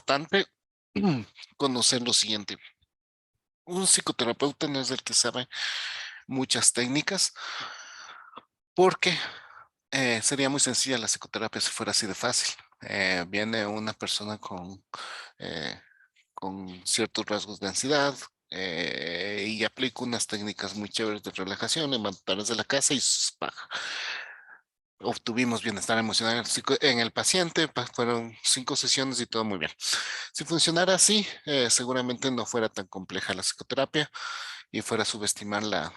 importante conocer lo siguiente. Un psicoterapeuta no es el que sabe muchas técnicas, porque sería muy sencilla la psicoterapia si fuera así de fácil. Viene una persona eh, con ciertos rasgos de ansiedad y aplica unas técnicas muy chéveres de relajación, en de la casa y ¡pah! Obtuvimos bienestar emocional en el paciente, fueron 5 sesiones y todo muy bien. Si funcionara así, seguramente no fuera tan compleja la psicoterapia y fuera a subestimar la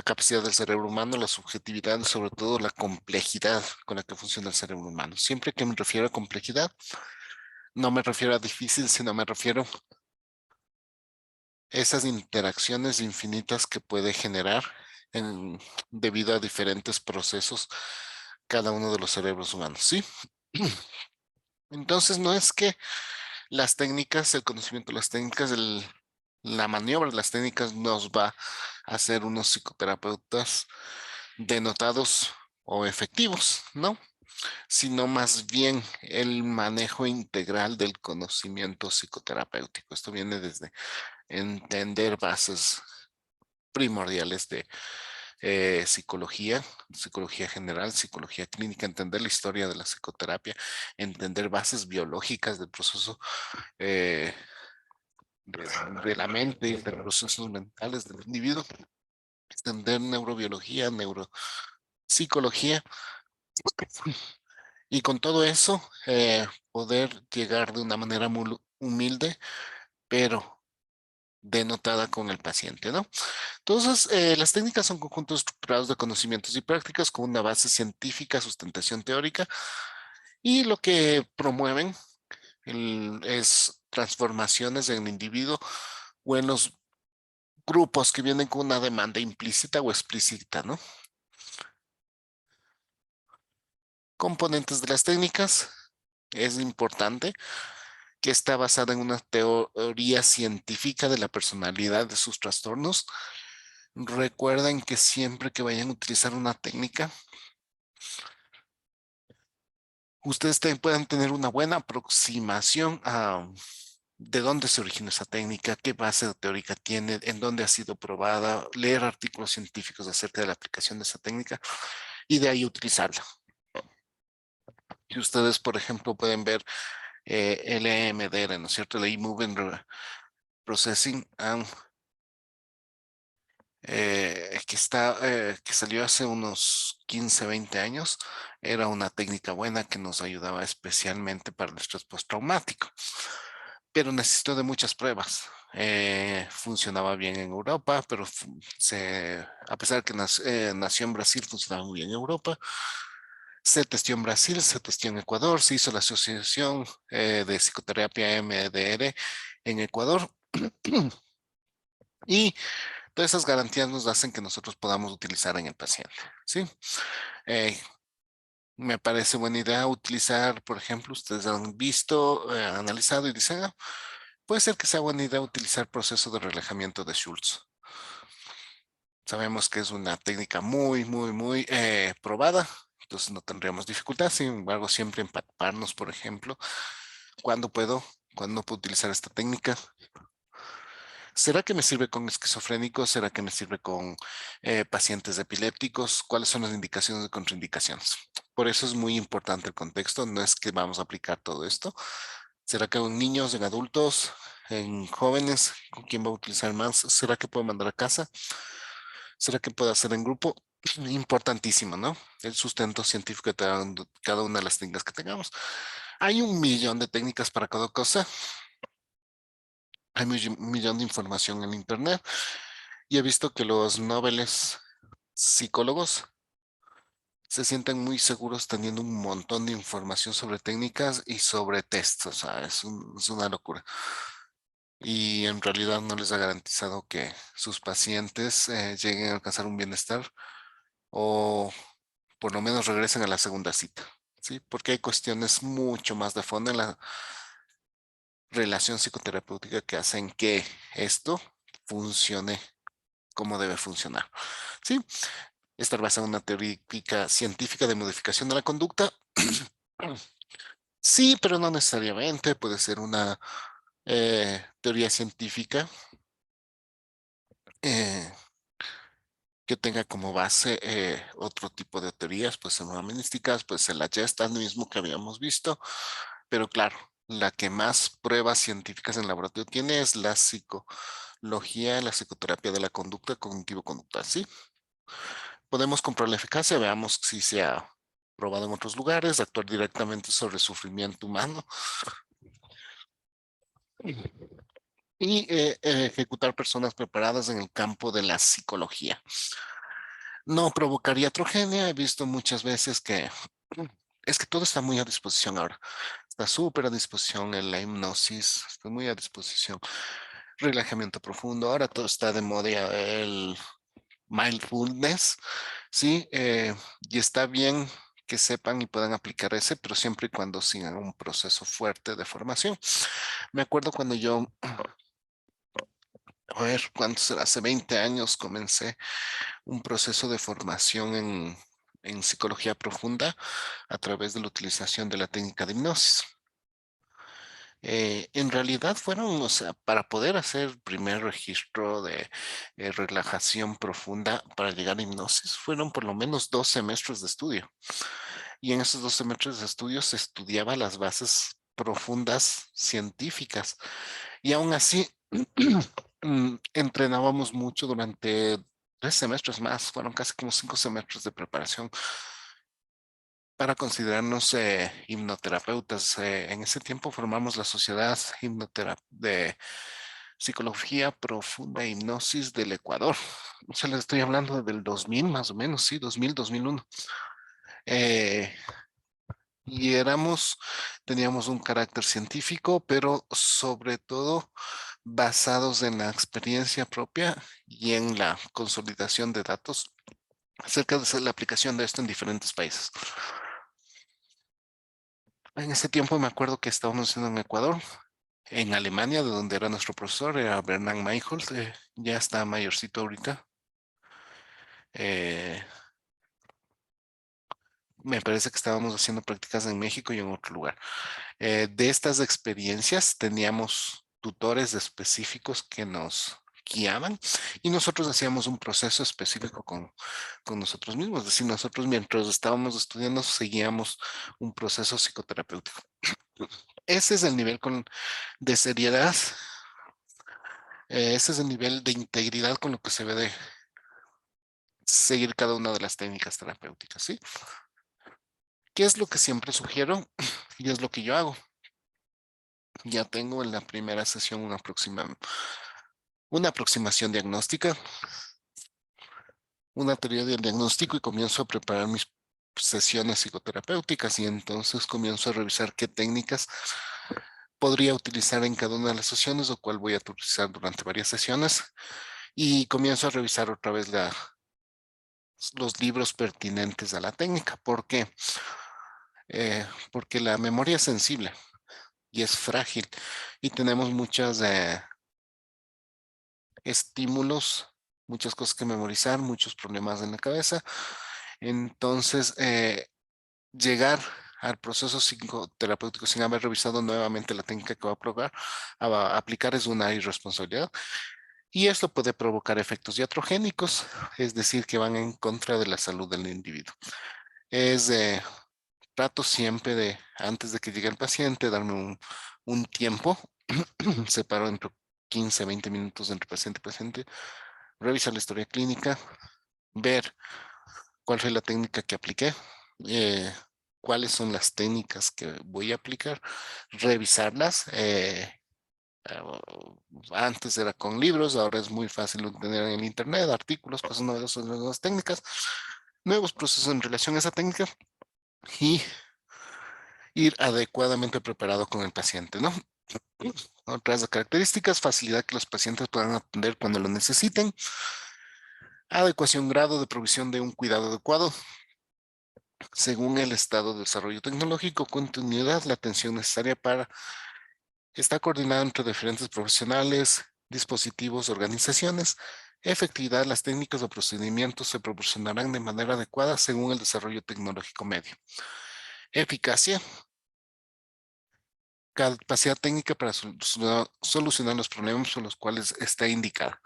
capacidad del cerebro humano, la subjetividad y sobre todo la complejidad con la que funciona el cerebro humano. Siempre que me refiero a complejidad, no me refiero a difícil, sino me refiero a esas interacciones infinitas que puede generar debido a diferentes procesos cada uno de los cerebros humanos, ¿sí? Entonces no es que las técnicas, el conocimiento de las técnicas, la maniobra de las técnicas nos va a hacer unos psicoterapeutas denotados o efectivos, ¿no? Sino más bien el manejo integral del conocimiento psicoterapéutico. Esto viene desde entender bases primordiales de psicología, psicología general, psicología clínica, entender la historia de la psicoterapia, entender bases biológicas del proceso eh, de la mente y de los procesos mentales del individuo, entender neurobiología, neuropsicología y con todo eso poder llegar de una manera muy humilde, pero denotada con el paciente, ¿no? Entonces, las técnicas son conjuntos estructurados de conocimientos y prácticas con una base científica, sustentación teórica, y lo que promueven es transformaciones en el individuo o en los grupos que vienen con una demanda implícita o explícita, ¿no? Componentes de las técnicas. Es importante que está basada en una teoría científica de la personalidad de sus trastornos. Recuerden que siempre que vayan a utilizar una técnica, ustedes puedan tener una buena aproximación a de dónde se origina esa técnica, qué base teórica tiene, en dónde ha sido probada, leer artículos científicos acerca de la aplicación de esa técnica y de ahí utilizarla. Y ustedes, por ejemplo, pueden ver el EMDR, ¿no es cierto? El E-Movement Processing and que salió hace unos 15, 20 años, era una técnica buena que nos ayudaba especialmente para el estrés postraumático, pero necesitó de muchas pruebas. Funcionaba bien en Europa, pero a pesar de que nació en Brasil, funcionaba muy bien en Europa. Se testió en Brasil, se testió en Ecuador, se hizo la asociación de psicoterapia MDR en Ecuador y todas esas garantías nos hacen que nosotros podamos utilizar en el paciente, ¿sí? Eh, Me parece buena idea utilizar, por ejemplo, ustedes han visto, analizado y dicen, "Ah, puede ser que sea buena idea utilizar proceso de relajamiento de Schultz. Sabemos que es una técnica muy probada, entonces no tendríamos dificultad. Sin embargo, siempre empaparnos, por ejemplo, cuándo no puedo utilizar esta técnica. ¿Será que me sirve con esquizofrénicos? ¿Será que me sirve con pacientes epilépticos? ¿Cuáles son las indicaciones y contraindicaciones? Por eso es muy importante el contexto. No es que vamos a aplicar todo esto. ¿Será que en niños, en adultos, en jóvenes, con quién va a utilizar más? ¿Será que puedo mandar a casa? ¿Será que puedo hacer en grupo? Importantísimo, ¿no? El sustento científico de cada una de las técnicas que tengamos. Hay un millón de técnicas para cada cosa. Hay un millón de información en Internet. Y he visto que los noveles psicólogos se sienten muy seguros teniendo un montón de información sobre técnicas y sobre tests. O sea, es una locura. Y en realidad no les ha garantizado que sus pacientes lleguen a alcanzar un bienestar o por lo menos regresen a la segunda cita, ¿sí? Porque hay cuestiones mucho más de fondo en la relación psicoterapéutica que hacen que esto funcione como debe funcionar, ¿sí? Estar basada en una teoría científica de modificación de la conducta Sí, pero no necesariamente. Puede ser una teoría científica eh, que tenga como base otro tipo de teorías, pues humanísticas, pues el Gestalt mismo que habíamos visto. Pero claro, la que más pruebas científicas en laboratorio tiene es la psicología, la psicoterapia de la conducta cognitivo-conductual, ¿sí? Podemos comprobar la eficacia, veamos si se ha probado en otros lugares, actuar directamente sobre el sufrimiento humano y ejecutar personas preparadas en el campo de la psicología. No provocaría atrogenia, he visto muchas veces que es que todo está muy a disposición ahora. Está súper a disposición en la hipnosis, está muy a disposición. Relajamiento profundo, ahora todo está de moda el mindfulness, ¿sí? Y está bien que sepan y puedan aplicar ese, pero siempre y cuando sigan un proceso fuerte de formación. Me acuerdo cuando yo, a ver, ¿cuánto será? Hace 20 años comencé un proceso de formación en psicología profunda a través de la utilización de la técnica de hipnosis. En realidad fueron, o sea, para poder hacer el primer registro de relajación profunda para llegar a hipnosis, fueron por lo menos 2 semestres de estudio. Y en esos 2 semestres de estudio se estudiaba las bases profundas científicas. Y aún así, entrenábamos mucho durante 3 semestres más, fueron casi como 5 semestres de preparación para considerarnos hipnoterapeutas. En ese tiempo formamos la Sociedad de Psicología Profunda e Hipnosis del Ecuador. O sea, les estoy hablando del 2000 más o menos, sí, 2000, 2001. Eh, y teníamos un carácter científico, pero sobre todo basados en la experiencia propia y en la consolidación de datos acerca de la aplicación de esto en diferentes países. En ese tiempo me acuerdo que estábamos haciendo en Ecuador, en Alemania, de donde era nuestro profesor, era Bernard Meinholz, ya está mayorcito ahorita. Eh, Me parece que estábamos haciendo prácticas en México y en otro lugar. De estas experiencias teníamos tutores específicos que nos guiaban y nosotros hacíamos un proceso específico con nosotros mismos. Es decir, nosotros mientras estábamos estudiando seguíamos un proceso psicoterapéutico. Ese es el nivel de seriedad, ese es el nivel de integridad con lo que se ve de seguir cada una de las técnicas terapéuticas, ¿sí? ¿Qué es lo que siempre sugiero? Y es lo que yo hago. Ya tengo en la primera sesión una aproximación diagnóstica, una teoría del diagnóstico y comienzo a preparar mis sesiones psicoterapéuticas y entonces comienzo a revisar qué técnicas podría utilizar en cada una de las sesiones o cuál voy a utilizar durante varias sesiones y comienzo a revisar otra vez los libros pertinentes a la técnica. ¿Por qué? Porque la memoria es sensible y es frágil y tenemos muchos estímulos, muchas cosas que memorizar, muchos problemas en la cabeza. Entonces, llegar al proceso psicoterapéutico sin haber revisado nuevamente la técnica que va a aplicar es una irresponsabilidad. Y esto puede provocar efectos iatrogénicos, es decir, que van en contra de la salud del individuo. Es trato siempre de, antes de que llegue el paciente, darme un tiempo, separo entre 15 20 minutos entre paciente y paciente, revisar la historia clínica, ver cuál fue la técnica que apliqué, eh, cuáles son las técnicas que voy a aplicar, revisarlas. Eh, Antes era con libros, ahora es muy fácil obtener en el internet artículos, cosas novedosas de las nuevas técnicas, nuevos procesos en relación a esa técnica y ir adecuadamente preparado con el paciente, ¿no? Otras características, facilidad que los pacientes puedan atender cuando lo necesiten, adecuación grado de provisión de un cuidado adecuado, según el estado de desarrollo tecnológico, continuidad, la atención necesaria para estar coordinado entre diferentes profesionales, dispositivos, organizaciones, efectividad, las técnicas o procedimientos se proporcionarán de manera adecuada según el desarrollo tecnológico medio. Eficacia, capacidad técnica para solucionar los problemas por los cuales está indicada.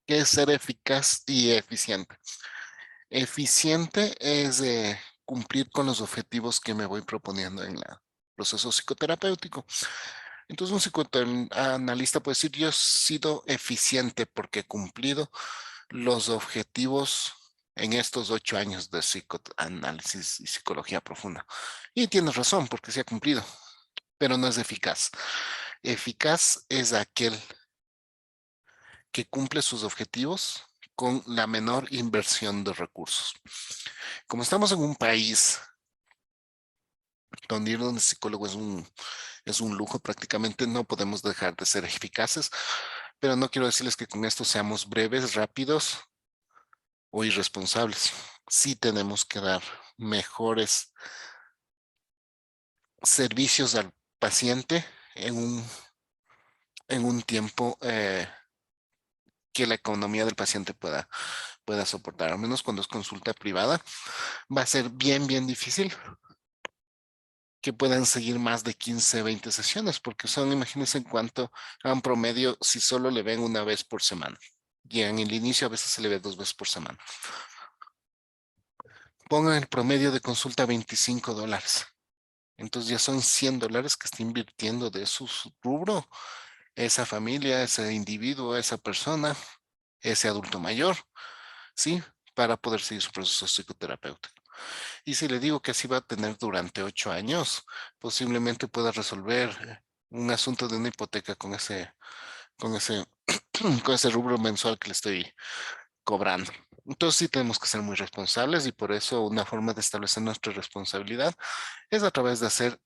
¿Qué es ser eficaz y eficiente? Eficiente es cumplir con los objetivos que me voy proponiendo en el proceso psicoterapéutico. Entonces un psicoanalista puede decir, yo he sido eficiente porque he cumplido los objetivos en estos 8 años de psicoanálisis y psicología profunda. Y tienes razón, porque se ha cumplido, pero no es eficaz. Eficaz es aquel que cumple sus objetivos con la menor inversión de recursos. Como estamos en un país donde ir a un psicólogo es un lujo prácticamente, no podemos dejar de ser eficaces, pero no quiero decirles que con esto seamos breves, rápidos o irresponsables. Sí tenemos que dar mejores servicios al paciente en un tiempo que la economía del paciente pueda soportar, al menos cuando es consulta privada. Va a ser bien difícil que puedan seguir más de 15, 20 sesiones, porque son, imagínense en cuanto a un promedio, si solo le ven una vez por semana. Y en el inicio a veces se le ve 2 veces por semana. Pongan el promedio de consulta $25. Entonces ya son $100 que está invirtiendo de su rubro esa familia, ese individuo, esa persona, ese adulto mayor, ¿sí? Para poder seguir su proceso psicoterapéutico. Y si le digo que así va a tener durante 8 años, posiblemente pueda resolver un asunto de una hipoteca con ese, con ese rubro mensual que le estoy cobrando. Entonces sí tenemos que ser muy responsables y por eso una forma de establecer nuestra responsabilidad es a través de hacer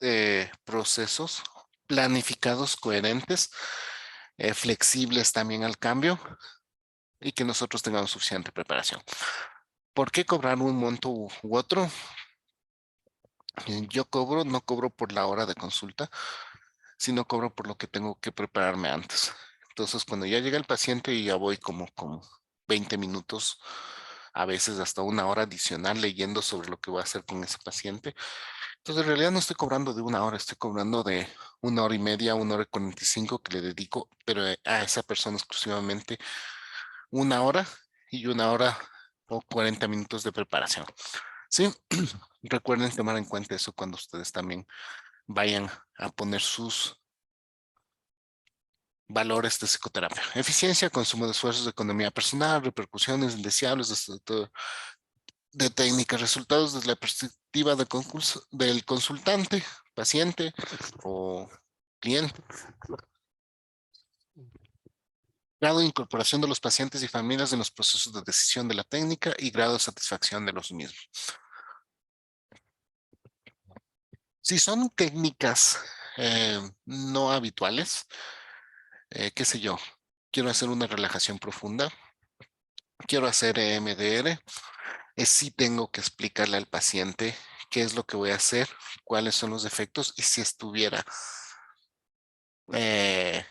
procesos planificados, coherentes, flexibles también al cambio y que nosotros tengamos suficiente preparación. ¿Por qué cobrar un monto u otro? Yo cobro, no cobro por la hora de consulta, sino cobro por lo que tengo que prepararme antes. Entonces, cuando ya llega el paciente y ya voy como 20 minutos, a veces hasta una hora adicional leyendo sobre lo que voy a hacer con ese paciente. Entonces, en realidad no estoy cobrando de una hora, estoy cobrando de 1 hora y media, 1 hora y 45 que le dedico, pero a esa persona exclusivamente 1 hora y 1 hora o 40 minutos de preparación. Sí, recuerden tomar en cuenta eso cuando ustedes también vayan a poner sus valores de psicoterapia. Eficiencia, consumo de esfuerzos, de economía personal, repercusiones indeseables de técnicas, resultados desde la perspectiva del consultante, paciente o cliente. Grado de incorporación de los pacientes y familias en los procesos de decisión de la técnica y grado de satisfacción de los mismos. Si son técnicas no habituales, qué sé yo, quiero hacer una relajación profunda, quiero hacer EMDR, sí tengo que explicarle al paciente qué es lo que voy a hacer, cuáles son los efectos y si eh,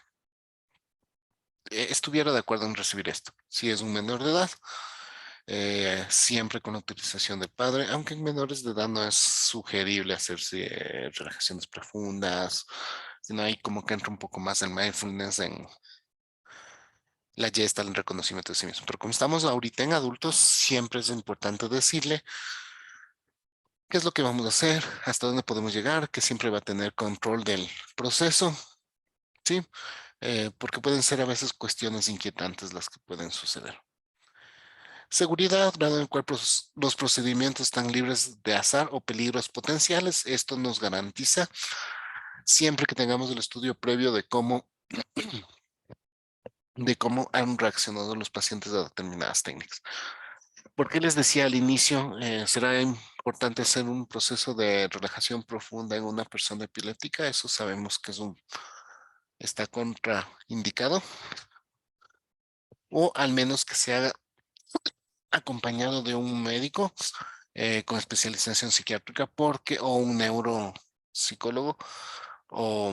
estuviera de acuerdo en recibir esto. Si es un menor de edad, siempre con la autorización del padre, aunque en menores de edad no es sugerible hacerse relajaciones profundas, sino ahí como que entra un poco más el mindfulness en la gesta, el reconocimiento de sí mismo. Pero como estamos ahorita en adultos, siempre es importante decirle qué es lo que vamos a hacer, hasta dónde podemos llegar, que siempre va a tener control del proceso, ¿sí? Porque pueden ser a veces cuestiones inquietantes las que pueden suceder. Seguridad, grado en el cual los procedimientos están libres de azar o peligros potenciales. Esto nos garantiza siempre que tengamos el estudio previo de cómo han reaccionado los pacientes a determinadas técnicas. ¿Por qué les decía al inicio, será importante hacer un proceso de relajación profunda en una persona epiléptica? Eso sabemos que está contraindicado, o al menos que se haga acompañado de un médico con especialización psiquiátrica o un neuropsicólogo o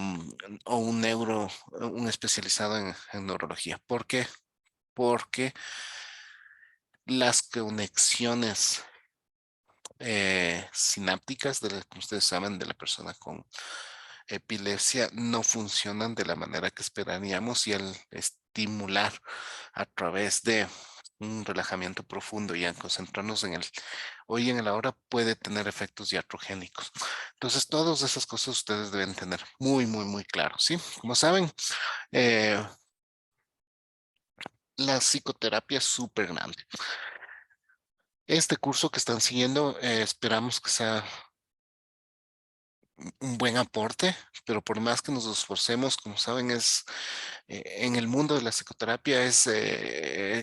un especializado en neurología. ¿Por qué? Porque las conexiones sinápticas, como ustedes saben, de la persona con epilepsia no funcionan de la manera que esperaríamos y al estimular a través de un relajamiento profundo y a concentrarnos en el hoy y en el ahora puede tener efectos iatrogénicos. Entonces, todas esas cosas ustedes deben tener muy, muy, muy claro, ¿sí? Como saben, eh, la psicoterapia es súper grande. Este curso que están siguiendo, esperamos que sea un buen aporte, pero por más que nos esforcemos, como saben, en el mundo de la psicoterapia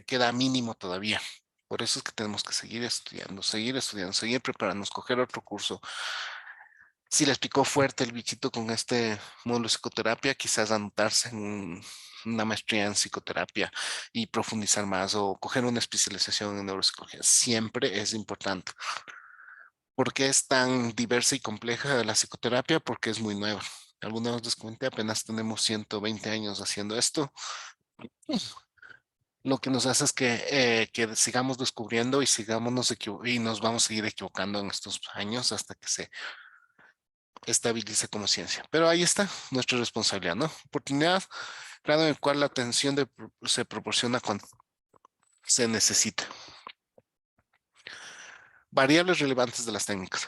queda mínimo todavía. Por eso es que tenemos que seguir estudiando, seguir preparándonos, coger otro curso. Si les picó fuerte el bichito con este módulo de psicoterapia, quizás anotarse en una maestría en psicoterapia y profundizar más o coger una especialización en neuropsicología. Siempre es importante. ¿Por qué es tan diversa y compleja la psicoterapia? Porque es muy nueva. Alguna vez les comenté, apenas tenemos 120 años haciendo esto. Lo que nos hace es que sigamos descubriendo y y nos vamos a seguir equivocando en estos años hasta que se estabilice como ciencia. Pero ahí está nuestra responsabilidad, ¿no? Oportunidad, grado en el cual la atención se proporciona cuando se necesita. Variables relevantes de las técnicas.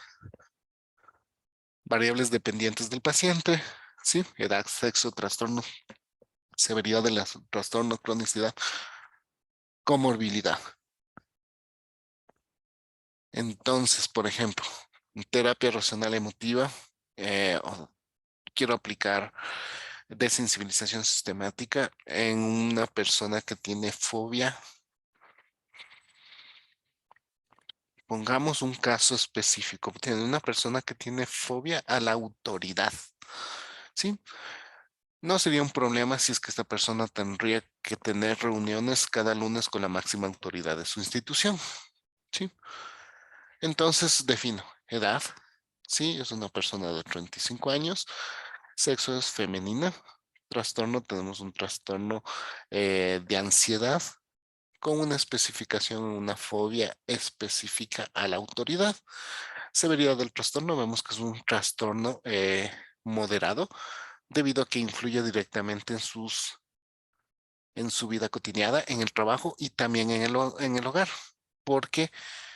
Variables dependientes del paciente, ¿sí? Edad, sexo, trastorno, severidad del trastorno, cronicidad, comorbilidad. Entonces, por ejemplo, en terapia racional emotiva, quiero aplicar desensibilización sistemática en una persona que tiene fobia. Pongamos un caso específico. Tiene una persona que tiene fobia a la autoridad, ¿sí? No sería un problema si es que esta persona tendría que tener reuniones cada lunes con la máxima autoridad de su institución, ¿sí? Entonces defino edad, ¿sí? Es una persona de 35 años, sexo es femenina, trastorno, tenemos un trastorno de ansiedad con una especificación, una fobia específica a la autoridad. Severidad del trastorno, vemos que es un trastorno moderado debido a que influye directamente en su vida cotidiana, en el trabajo y también en el hogar, porque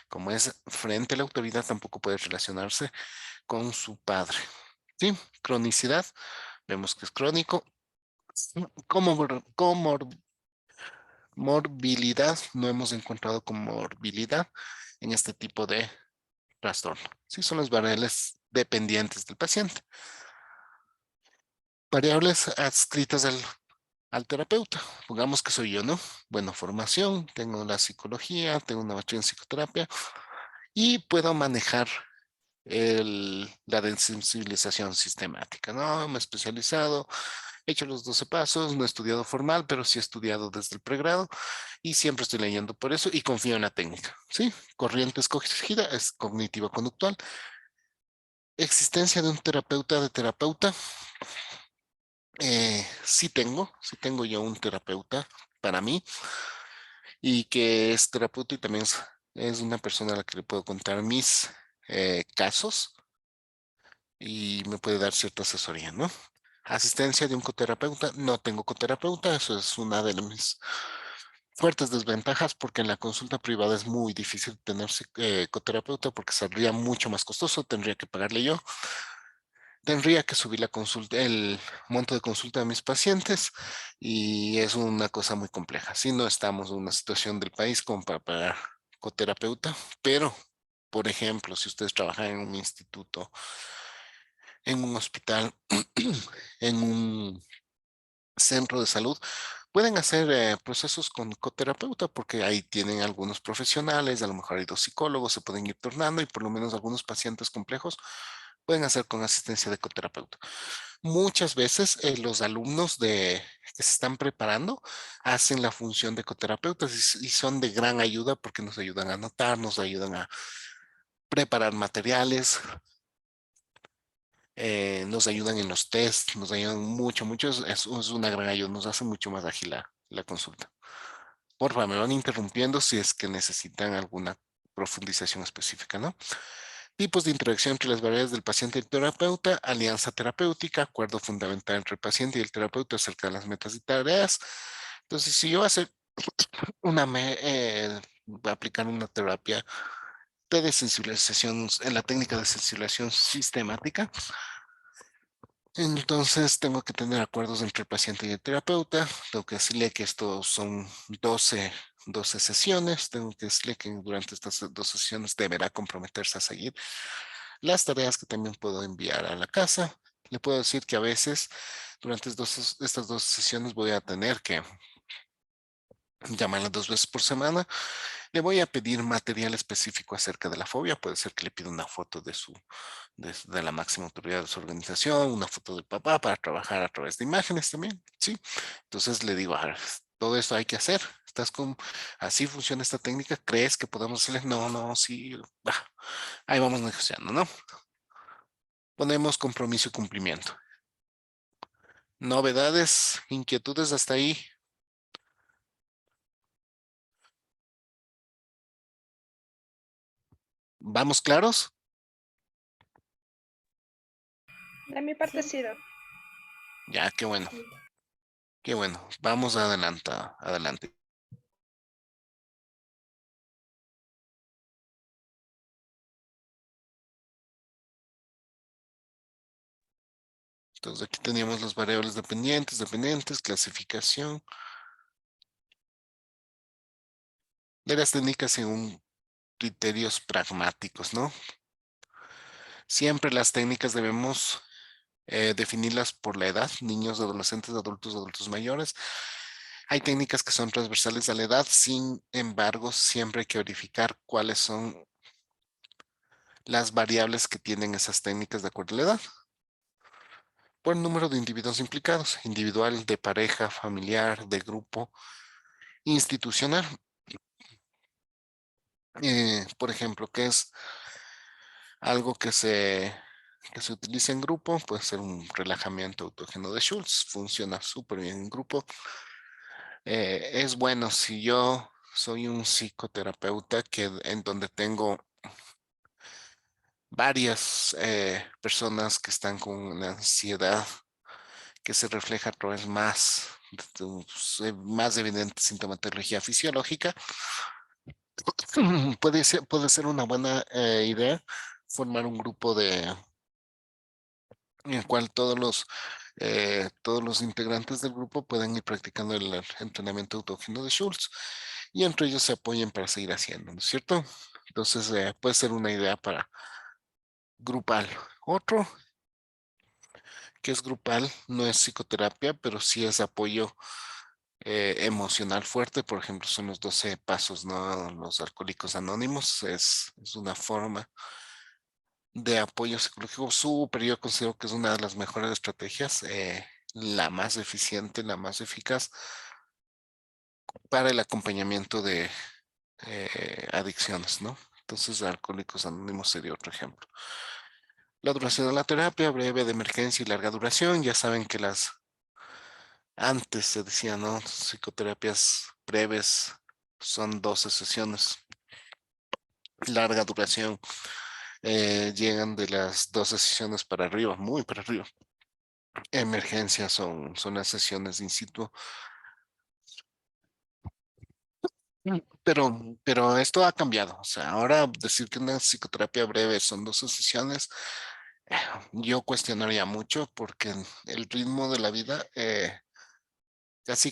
como es frente a la autoridad, tampoco puede relacionarse con su padre. ¿Sí? Cronicidad, vemos que es crónico. Morbilidad, no hemos encontrado comorbilidad en este tipo de trastorno. Sí, son las variables dependientes del paciente. Variables adscritas al terapeuta. Pongamos que soy yo, ¿no? Bueno, formación, tengo la psicología, tengo una maestría en psicoterapia y puedo manejar la desensibilización sistemática, ¿no? Me he especializado, he hecho los 12 pasos, no he estudiado formal, pero sí he estudiado desde el pregrado y siempre estoy leyendo por eso y confío en la técnica, ¿sí? Corriente escogida es cognitivo-conductual. Existencia de un terapeuta de terapeuta. Sí tengo yo un terapeuta para mí y que es terapeuta y también es una persona a la que le puedo contar mis casos y me puede dar cierta asesoría, ¿no? Asistencia de un coterapeuta, no tengo coterapeuta, eso es una de mis fuertes desventajas porque en la consulta privada es muy difícil tener coterapeuta porque saldría mucho más costoso, tendría que pagarle yo, tendría que subir la consulta, el monto de consulta de mis pacientes y es una cosa muy compleja. Si no estamos en una situación del país como para pagar coterapeuta, pero, por ejemplo, si ustedes trabajan en un instituto, en un hospital, en un centro de salud, pueden hacer procesos con coterapeuta porque ahí tienen algunos profesionales, a lo mejor hay dos psicólogos, se pueden ir turnando y por lo menos algunos pacientes complejos pueden hacer con asistencia de coterapeuta. Muchas veces los alumnos que se están preparando hacen la función de coterapeutas y son de gran ayuda porque nos ayudan a anotar, nos ayudan a preparar materiales, nos ayudan en los test, nos ayudan mucho, mucho. Es una gran ayuda, nos hace mucho más ágil la consulta. Porfa, me van interrumpiendo si es que necesitan alguna profundización específica, ¿no? Tipos de interacción entre las variables del paciente y el terapeuta, alianza terapéutica, acuerdo fundamental entre el paciente y el terapeuta acerca de las metas y tareas. Entonces, si yo hacer voy a aplicar una terapia de desensibilización, en la técnica de sensibilización sistemática, entonces tengo que tener acuerdos entre el paciente y el terapeuta, tengo que decirle que estos son 12 sesiones, tengo que decirle que durante estas 12 sesiones deberá comprometerse a seguir las tareas que también puedo enviar a la casa. Le puedo decir que a veces durante estas 12 sesiones voy a tener que llamarla 2 veces por semana. Le voy a pedir material específico acerca de la fobia. Puede ser que le pida una foto de la máxima autoridad de su organización, una foto del papá para trabajar a través de imágenes también, ¿sí? Entonces le digo, todo esto hay que hacer. Así funciona esta técnica? ¿Crees que podemos hacerle? No, no, sí. Ahí vamos negociando, ¿no? Ponemos compromiso y cumplimiento. Novedades, inquietudes hasta ahí. ¿Vamos claros? De mi parte Sí, sí, Doc. Ya, qué bueno, sí. qué bueno. Vamos adelante, adelante. Entonces aquí teníamos las variables dependientes, clasificación de las técnicas según criterios pragmáticos, ¿no? Siempre las técnicas debemos definirlas por la edad, niños, adolescentes, adultos mayores. Hay técnicas que son transversales a la edad, sin embargo, siempre hay que verificar cuáles son las variables que tienen esas técnicas de acuerdo a la edad. Por el número de individuos implicados, individual, de pareja, familiar, de grupo, institucional. Por ejemplo, ¿qué es algo que se utiliza en grupo? Puede ser un relajamiento autógeno de Schultz. Funciona súper bien en grupo. Es bueno si yo soy un psicoterapeuta en donde tengo varias personas que están con una ansiedad que se refleja a través más evidente sintomatología fisiológica. Puede ser una buena idea formar un grupo en el cual todos los integrantes del grupo puedan ir practicando el entrenamiento autógeno de Schultz y entre ellos se apoyen para seguir haciendo, ¿no es cierto? Entonces puede ser una idea para grupal. Otro que es grupal no es psicoterapia, pero sí es apoyo emocional fuerte. Por ejemplo, son los 12 pasos, ¿no? Los alcohólicos anónimos es una forma de apoyo psicológico súper. Yo considero que es una de las mejores estrategias, la más eficiente, la más eficaz para el acompañamiento de adicciones, ¿no? Entonces, Alcohólicos Anónimos sería otro ejemplo. La duración de la terapia, breve, de emergencia y larga duración. Ya saben que antes se decía, ¿no? Psicoterapias breves son 12 sesiones. Larga duración, llegan de las 12 sesiones para arriba, muy para arriba. Emergencia son las sesiones in situ. Pero esto ha cambiado. O sea, ahora decir que una psicoterapia breve son 12 sesiones, eh, yo cuestionaría mucho porque el ritmo de la vida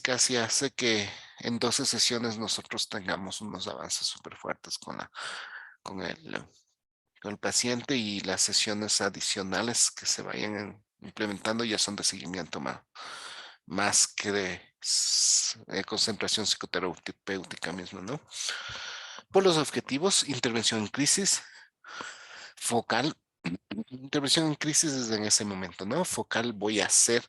casi hace que en 12 sesiones nosotros tengamos unos avances súper fuertes con con el paciente, y las sesiones adicionales que se vayan implementando ya son de seguimiento más que de concentración psicoterapéutica misma, ¿no? Por los objetivos, intervención en crisis, focal. Intervención en crisis desde en ese momento, ¿no? Focal voy a hacer,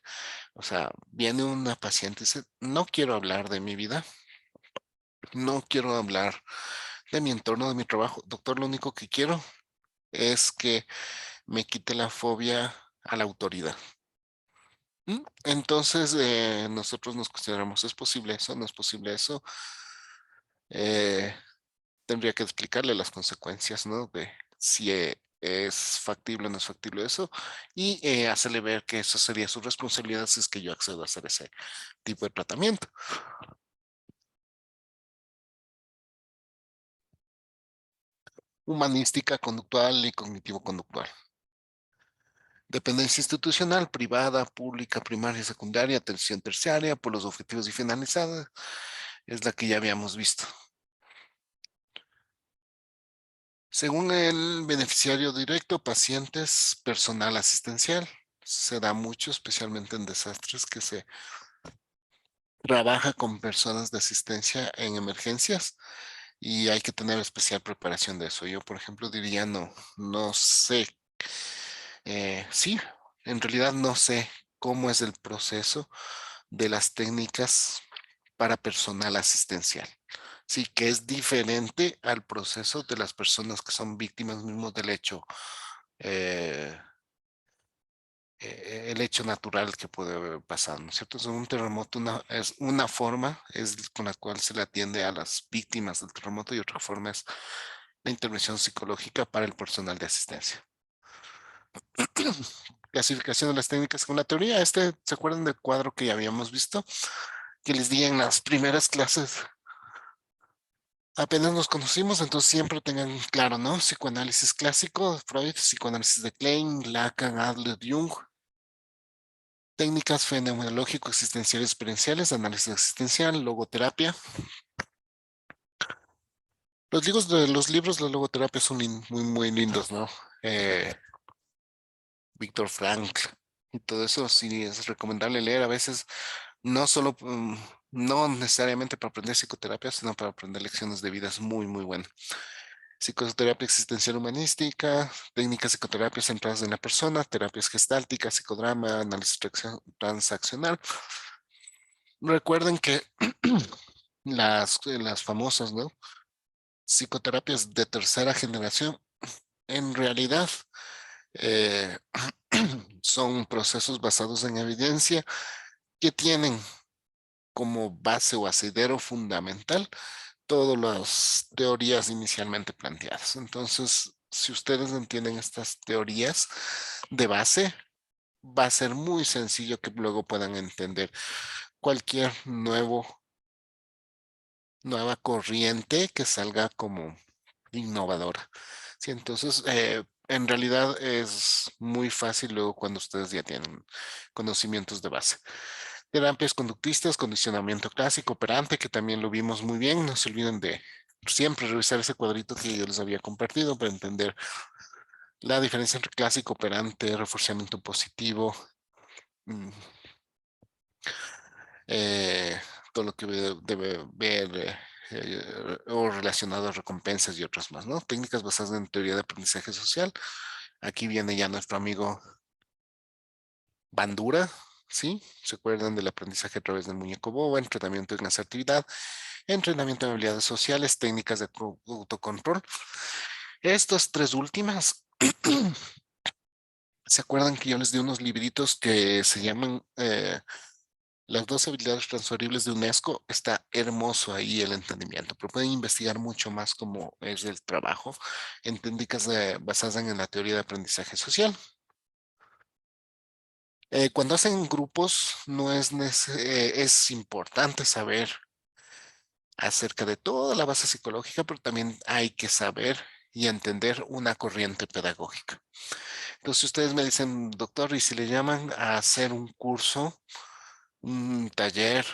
o sea, viene una paciente y dice, no quiero hablar de mi vida, no quiero hablar de mi entorno, de mi trabajo. Doctor, lo único que quiero es que me quite la fobia a la autoridad. Entonces, nosotros nos cuestionamos, ¿es posible eso? ¿No es posible eso? tendría que explicarle las consecuencias, ¿no? De si es factible o no es factible eso, y hacerle ver que eso sería su responsabilidad si es que yo accedo a hacer ese tipo de tratamiento. Humanística, conductual y cognitivo-conductual. Dependencia institucional, privada, pública, primaria, secundaria, atención terciaria, por los objetivos y finalizadas, es la que ya habíamos visto. Según el beneficiario directo, pacientes, personal asistencial, se da mucho, especialmente en desastres, que se trabaja con personas de asistencia en emergencias y hay que tener especial preparación de eso. Yo, por ejemplo, diría no sé. Sí, en realidad no sé cómo es el proceso de las técnicas para personal asistencial. Sí, que es diferente al proceso de las personas que son víctimas mismos del hecho, eh, el hecho natural que puede haber pasado, ¿no es cierto? Es un terremoto, es una forma es con la cual se le atiende a las víctimas del terremoto y otra forma es la intervención psicológica para el personal de asistencia. Clasificación de las técnicas con la teoría. ¿Se acuerdan del cuadro que ya habíamos visto? Que les di en las primeras clases. Apenas nos conocimos, entonces siempre tengan claro, ¿no? Psicoanálisis clásico, Freud, psicoanálisis de Klein, Lacan, Adler, Jung, técnicas fenomenológico-existenciales experienciales, análisis existencial, logoterapia. Los libros de logoterapia son muy, muy lindos, ¿no? Eh, Víctor Frank y todo eso sí es recomendable leer. A veces no solo, no necesariamente para aprender psicoterapia, sino para aprender lecciones de vida. Es muy, muy bueno. Psicoterapia existencial humanística, técnicas psicoterapia centradas en la persona, terapias gestálticas, psicodrama, análisis transaccional. Recuerden que las famosas, ¿no? Psicoterapias de tercera generación, en realidad eh, son procesos basados en evidencia que tienen como base o asidero fundamental todas las teorías inicialmente planteadas. Entonces, si ustedes entienden estas teorías de base, va a ser muy sencillo que luego puedan entender cualquier nueva corriente que salga como innovadora. Sí, entonces, en realidad es muy fácil luego cuando ustedes ya tienen conocimientos de base. Terapias conductistas, condicionamiento clásico, operante, que también lo vimos muy bien. No se olviden de siempre revisar ese cuadrito que yo les había compartido para entender la diferencia entre clásico, operante, reforzamiento positivo, mm, eh, todo lo que debe ver o relacionado a recompensas y otras más, ¿no? Técnicas basadas en teoría de aprendizaje social. Aquí viene ya nuestro amigo Bandura, ¿sí? ¿Se acuerdan del aprendizaje a través del muñeco bobo, entrenamiento en asertividad, entrenamiento en habilidades sociales, técnicas de autocontrol? Estas tres últimas, ¿se acuerdan que yo les di unos libritos que se llaman las 12 habilidades transferibles de UNESCO? Está hermoso ahí el entendimiento, pero pueden investigar mucho más cómo es el trabajo en técnicas basadas en la teoría de aprendizaje social. Cuando hacen grupos, no es importante saber acerca de toda la base psicológica, pero también hay que saber y entender una corriente pedagógica. Entonces, ustedes me dicen, doctor, ¿y si le llaman a hacer un curso, un taller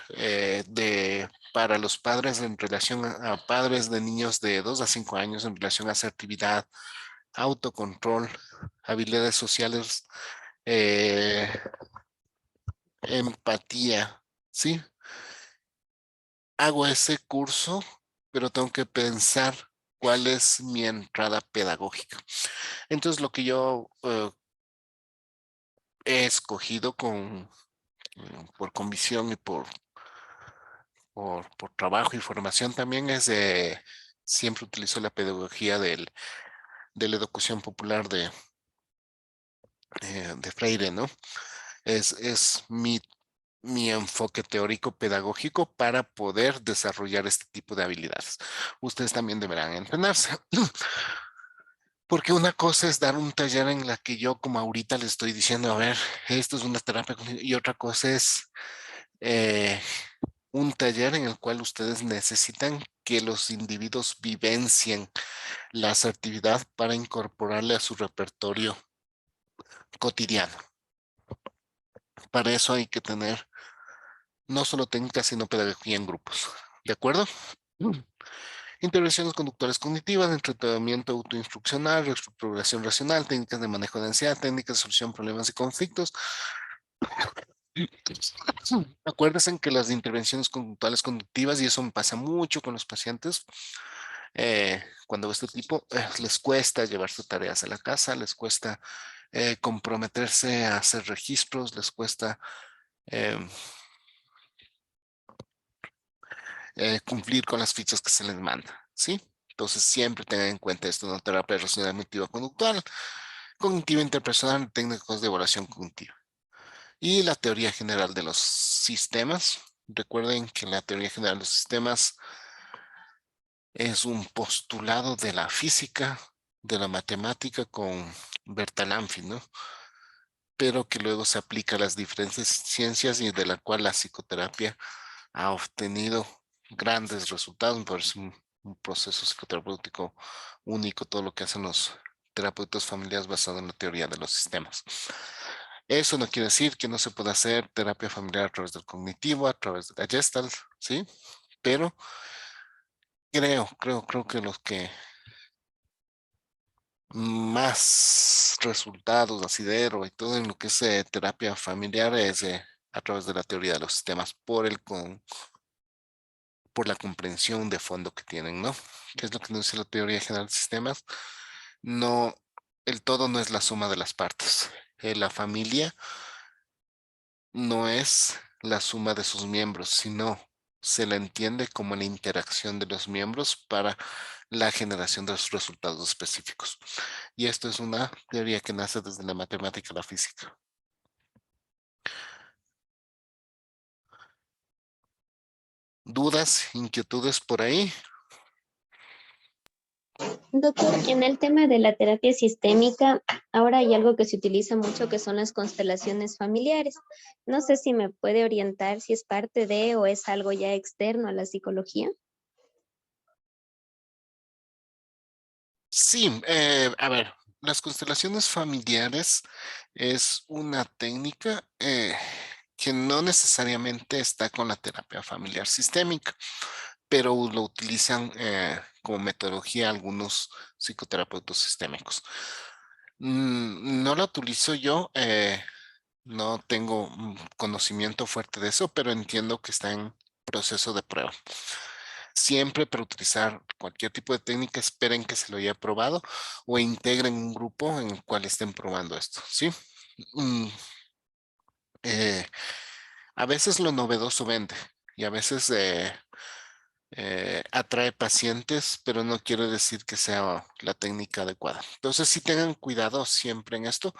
para los padres en relación a padres de niños de 2 a 5 años en relación a asertividad, autocontrol, habilidades sociales, eh, empatía, ¿sí? Hago ese curso, pero tengo que pensar cuál es mi entrada pedagógica. Entonces, lo que yo he escogido por convicción y por trabajo y formación también siempre utilizo la pedagogía de la educación popular de Freire, ¿no? Es mi mi enfoque teórico pedagógico para poder desarrollar este tipo de habilidades. Ustedes también deberán entrenarse. Porque una cosa es dar un taller en la que yo, como ahorita les estoy diciendo, a ver, esto es una terapia, y otra cosa es eh, un taller en el cual ustedes necesitan que los individuos vivencien la asertividad para incorporarle a su repertorio cotidiano. Para eso hay que tener no solo técnicas, sino pedagogía en grupos. ¿De acuerdo? Mm. Intervenciones conductuales cognitivas, entrenamiento autoinstruccional, reestructuración racional, técnicas de manejo de ansiedad, técnicas de solución de problemas y conflictos. Acuérdense que las intervenciones conductuales conductivas, y eso me pasa mucho con los pacientes, cuando este tipo les cuesta llevar sus tareas a la casa, les cuesta comprometerse a hacer registros, les cuesta eh, cumplir con las fichas que se les manda, ¿sí? Entonces siempre tengan en cuenta esto, una terapia racional cognitiva conductual, cognitiva interpersonal, técnicos de evaluación cognitiva. Y la teoría general de los sistemas. Recuerden que la teoría general de los sistemas es un postulado de la física, de la matemática con Bertalanffy, ¿no? Pero que luego se aplica a las diferentes ciencias y de la cual la psicoterapia ha obtenido grandes resultados. Me parece un proceso psicoterapéutico único todo lo que hacen los terapeutas familiares basado en la teoría de los sistemas. Eso no quiere decir que no se pueda hacer terapia familiar a través del cognitivo, a través de la Gestalt, ¿sí? Pero creo que los que más resultados, asidero y todo en lo que es terapia familiar es a través de la teoría de los sistemas por la comprensión de fondo que tienen, ¿no? ¿Qué es lo que nos dice la teoría general de sistemas? No, el todo no es la suma de las partes. La familia no es la suma de sus miembros, sino se la entiende como la interacción de los miembros para la generación de los resultados específicos. Y esto es una teoría que nace desde la matemática y la física. ¿Dudas, inquietudes por ahí? Doctor, en el tema de la terapia sistémica, ahora hay algo que se utiliza mucho que son las constelaciones familiares. No sé si me puede orientar si es parte de o es algo ya externo a la psicología. Sí, a ver, las constelaciones familiares es una técnica que no necesariamente está con la terapia familiar sistémica, pero lo utilizan como metodología algunos psicoterapeutas sistémicos. No la utilizo yo, no tengo conocimiento fuerte de eso, pero entiendo que está en proceso de prueba. Siempre para utilizar cualquier tipo de técnica, esperen que se lo haya probado o integren un grupo en el cual estén probando esto, ¿sí? Mm, eh, a veces lo novedoso vende y a veces atrae pacientes, pero no quiere decir que sea la técnica adecuada. Entonces, sí tengan cuidado siempre en esto.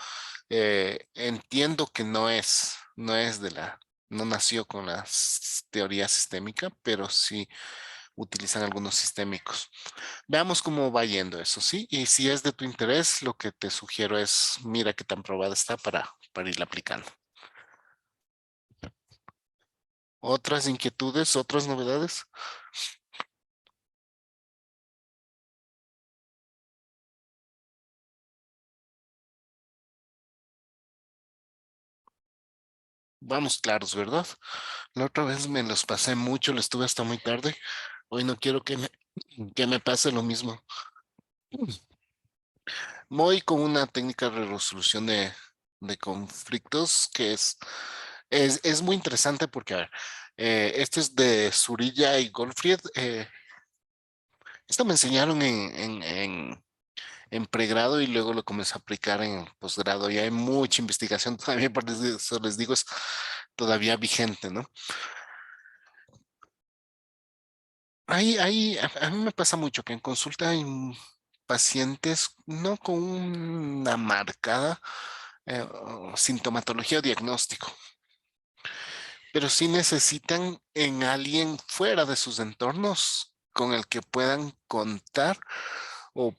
Entiendo que no es no nació con la teoría sistémica, pero sí utilizan algunos sistémicos. Veamos cómo va yendo eso, ¿sí? Y si es de tu interés, lo que te sugiero es, mira qué tan probada está para irla aplicando. ¿Otras inquietudes, otras novedades? Vamos claros, ¿verdad? La otra vez me los pasé mucho, le estuve hasta muy tarde. Hoy no quiero que me pase lo mismo. Voy con una técnica de resolución de conflictos que es muy interesante porque, a ver, este es de Zurilla y Goldfried. Esto me enseñaron en pregrado y luego lo comencé a aplicar en posgrado. Y hay mucha investigación todavía, por eso les digo, es todavía vigente, ¿no? A mí me pasa mucho que en consulta hay pacientes no con una marcada sintomatología o diagnóstico, pero sí necesitan en alguien fuera de sus entornos con el que puedan contar o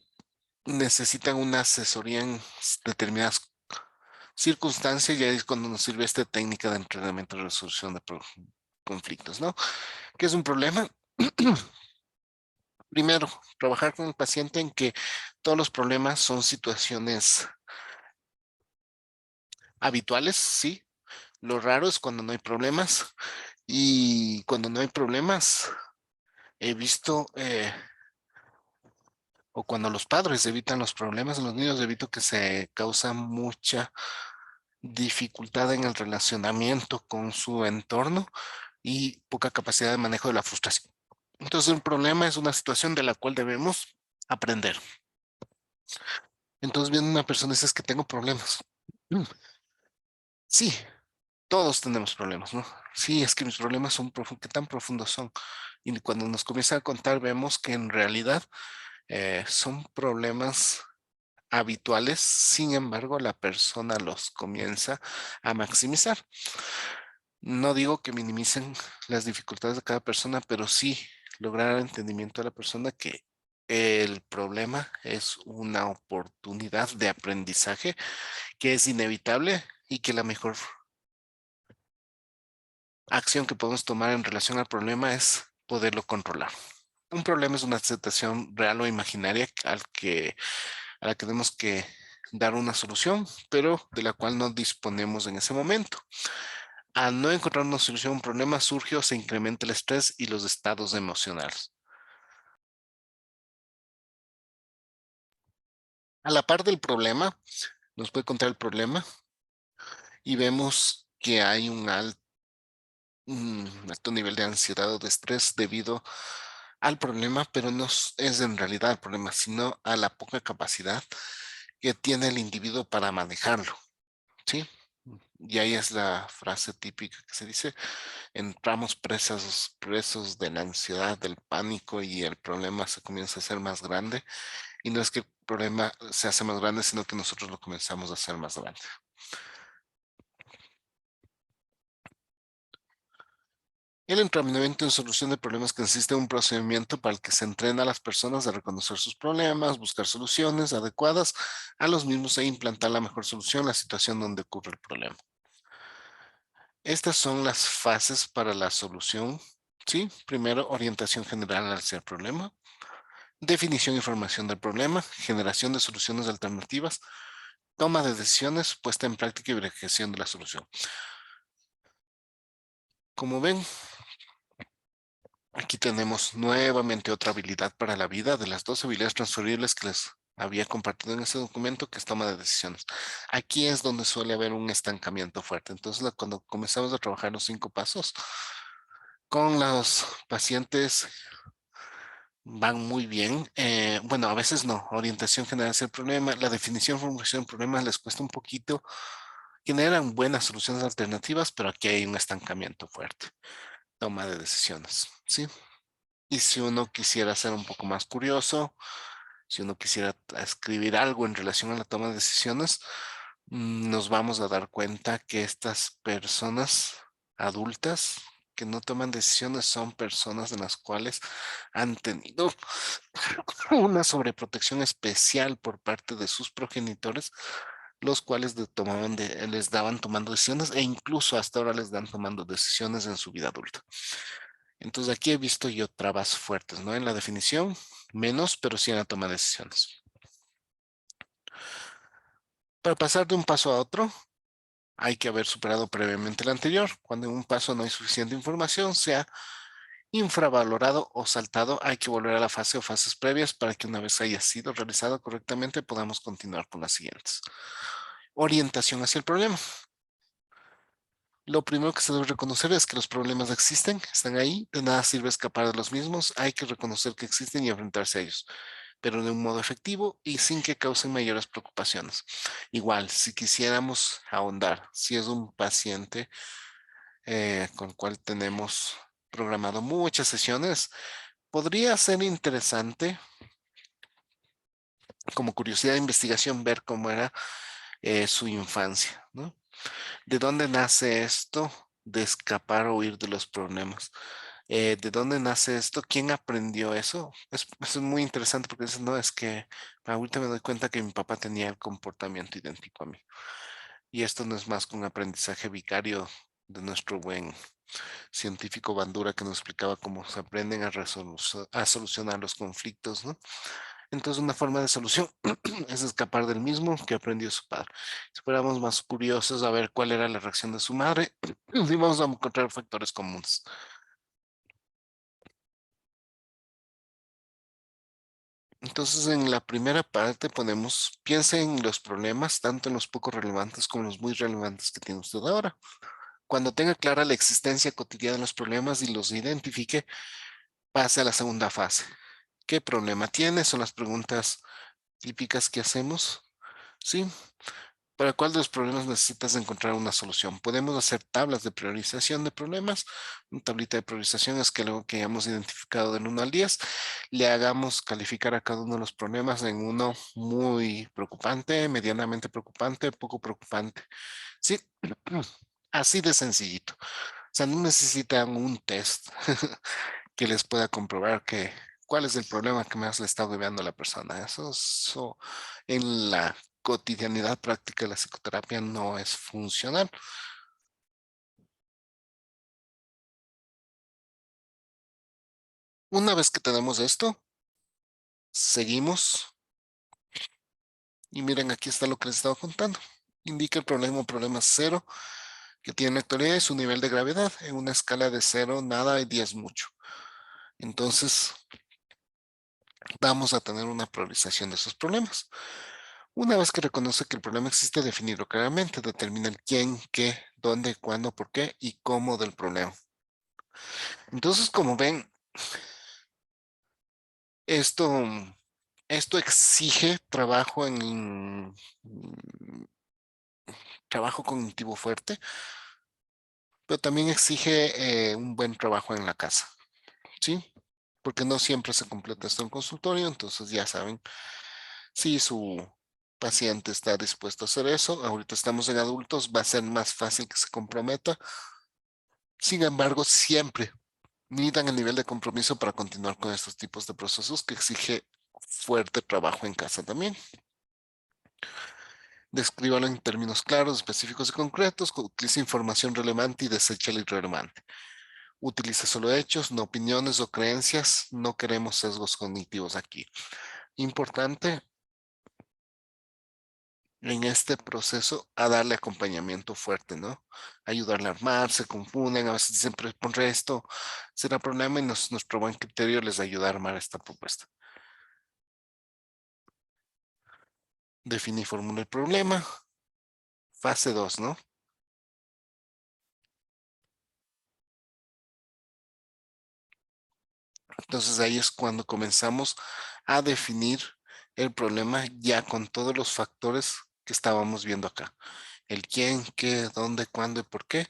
necesitan una asesoría en determinadas circunstancias y ahí es cuando nos sirve esta técnica de entrenamiento y resolución de conflictos, ¿no? ¿Qué es un problema? Primero, trabajar con el paciente en que todos los problemas son situaciones habituales, sí. Lo raro es cuando no hay problemas y cuando no hay problemas he visto, o cuando los padres evitan los problemas en los niños, evito que se causa mucha dificultad en el relacionamiento con su entorno y poca capacidad de manejo de la frustración. Entonces, un problema es una situación de la cual debemos aprender. Entonces, viene una persona y dice, es que tengo problemas. Sí, todos tenemos problemas, ¿no? Sí, es que mis problemas son profundos. ¿Qué tan profundos son? Y cuando nos comienza a contar, vemos que en realidad son problemas habituales, sin embargo, la persona los comienza a maximizar. No digo que minimicen las dificultades de cada persona, pero sí lograr el entendimiento de la persona que el problema es una oportunidad de aprendizaje que es inevitable y que la mejor acción que podemos tomar en relación al problema es poderlo controlar. Un problema es una situación real o imaginaria a la que tenemos que dar una solución, pero de la cual no disponemos en ese momento. Al no encontrar una solución a un problema, surge o se incrementa el estrés y los estados emocionales. A la par del problema, nos puede contar el problema y vemos que hay un alto nivel de ansiedad o de estrés debido al problema, pero no es en realidad el problema, sino a la poca capacidad que tiene el individuo para manejarlo, ¿sí? Y ahí es la frase típica que se dice, entramos presos de la ansiedad, del pánico y el problema se comienza a hacer más grande. Y no es que el problema se hace más grande, sino que nosotros lo comenzamos a hacer más grande. El entrenamiento en solución de problemas consiste en un procedimiento para el que se entrena a las personas a reconocer sus problemas, buscar soluciones adecuadas a los mismos e implantar la mejor solución a la situación donde ocurre el problema. Estas son las fases para la solución. ¿Sí? Primero, orientación general hacia el problema. Definición y formación del problema. Generación de soluciones alternativas. Toma de decisiones, puesta en práctica y verificación de la solución. Como ven, aquí tenemos nuevamente otra habilidad para la vida de las dos habilidades transferibles que les había compartido en ese documento, que es toma de decisiones. Aquí es donde suele haber un estancamiento fuerte. Entonces, cuando comenzamos a trabajar los 5 pasos, con los pacientes van muy bien. Bueno, a veces no. Orientación general hacia el problema. La definición, formulación del problema les cuesta un poquito. Generan buenas soluciones alternativas, pero aquí hay un estancamiento fuerte. Toma de decisiones, ¿sí? Y si uno quisiera ser un poco más curioso, si uno quisiera escribir algo en relación a la toma de decisiones, nos vamos a dar cuenta que estas personas adultas que no toman decisiones son personas en las cuales han tenido una sobreprotección especial por parte de sus progenitores, los cuales les daban tomando decisiones e incluso hasta ahora les dan tomando decisiones en su vida adulta. Entonces aquí he visto yo trabas fuertes, ¿no? En la definición, menos, pero sí en la toma de decisiones. Para pasar de un paso a otro, hay que haber superado previamente el anterior. Cuando en un paso no hay suficiente información, sea infravalorado o saltado, hay que volver a la fase o fases previas para que una vez haya sido realizado correctamente, podamos continuar con las siguientes. Orientación hacia el problema. Lo primero que se debe reconocer es que los problemas existen, están ahí, de nada sirve escapar de los mismos, hay que reconocer que existen y enfrentarse a ellos, pero de un modo efectivo y sin que causen mayores preocupaciones. Igual, si quisiéramos ahondar, si es un paciente con el cual tenemos programado muchas sesiones, podría ser interesante, como curiosidad de investigación, ver cómo era su infancia, ¿no? ¿De dónde nace esto? de escapar o huir de los problemas. ¿De dónde nace esto? ¿Quién aprendió eso? Es muy interesante porque dicen, no, es que ahorita me doy cuenta que mi papá tenía el comportamiento idéntico a mí. Y esto no es más que un aprendizaje vicario de nuestro buen científico Bandura que nos explicaba cómo se aprenden a solucionar los conflictos, ¿no? Entonces, una forma de solución es escapar del mismo que aprendió su padre. Si fuéramos más curiosos a ver cuál era la reacción de su madre, sí vamos a encontrar factores comunes. Entonces, en la primera parte ponemos, piense en los problemas, tanto en los poco relevantes como en los muy relevantes que tiene usted ahora. Cuando tenga clara la existencia cotidiana de los problemas y los identifique, pase a la segunda fase. ¿Qué problema tiene? Son las preguntas típicas que hacemos. ¿Sí? ¿Para cuál de los problemas necesitas encontrar una solución? Podemos hacer tablas de priorización de problemas. Una tablita de priorización es que luego que hayamos identificado del 1 al 10, le hagamos calificar a cada uno de los problemas en uno muy preocupante, medianamente preocupante, poco preocupante. Sí, así de sencillito. O sea, no necesitan un test que les pueda comprobar cuál es el problema que más le está agobiando a la persona. Eso en la cotidianidad práctica de la psicoterapia no es funcional. Una vez que tenemos esto, seguimos y miren, aquí está lo que les estaba contando. Indica el problema 0 que tiene en la actualidad y su nivel de gravedad en una escala de 0, nada y 10 mucho. Entonces, vamos a tener una priorización de esos problemas. Una vez que reconoce que el problema existe, definirlo claramente, determina el quién, qué, dónde, cuándo, por qué y cómo del problema. Entonces, como ven, esto, esto exige trabajo cognitivo fuerte, pero también exige un buen trabajo en la casa, ¿sí? Porque no siempre se completa esto en consultorio, entonces ya saben, si su paciente está dispuesto a hacer eso, ahorita estamos en adultos, va a ser más fácil que se comprometa. Sin embargo, siempre midan el nivel de compromiso para continuar con estos tipos de procesos que exige fuerte trabajo en casa también. Descríbalo en términos claros, específicos y concretos. Utilice información relevante y desecha la irrelevante. Utilice solo hechos, no opiniones o creencias. No queremos sesgos cognitivos aquí. Importante en este proceso a darle acompañamiento fuerte, ¿no? Ayudarle a armarse, confunden, a veces dicen, pero pondré esto, será problema y nuestro buen criterio les ayuda a armar esta propuesta. Define y formula el problema. Fase 2, ¿no? Entonces ahí es cuando comenzamos a definir el problema ya con todos los factores que estábamos viendo acá. El quién, qué, dónde, cuándo y por qué.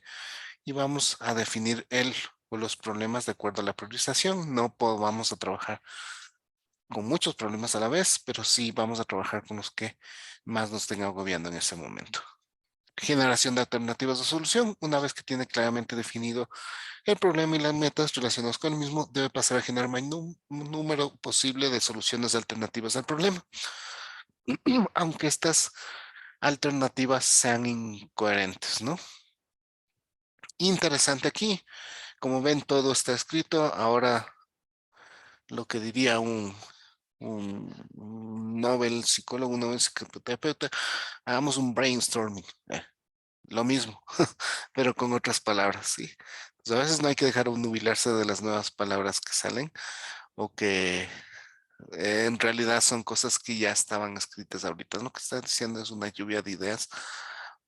Y vamos a definir el o los problemas de acuerdo a la priorización. No vamos a trabajar con muchos problemas a la vez, pero sí vamos a trabajar con los que más nos estén agobiando en ese momento. Generación de alternativas de solución. Una vez que tiene claramente definido el problema y las metas relacionadas con el mismo, debe pasar a generar un número posible de soluciones alternativas al problema, aunque estas alternativas sean incoherentes, ¿no? Interesante aquí, como ven, todo está escrito. Ahora, lo que diría un Nobel psicólogo, un Nobel psicoterapeuta, hagamos un brainstorming. Lo mismo, pero con otras palabras, ¿sí? Pues a veces no hay que dejar nubilarse de las nuevas palabras que salen o que en realidad son cosas que ya estaban escritas ahorita. Lo que está diciendo es una lluvia de ideas.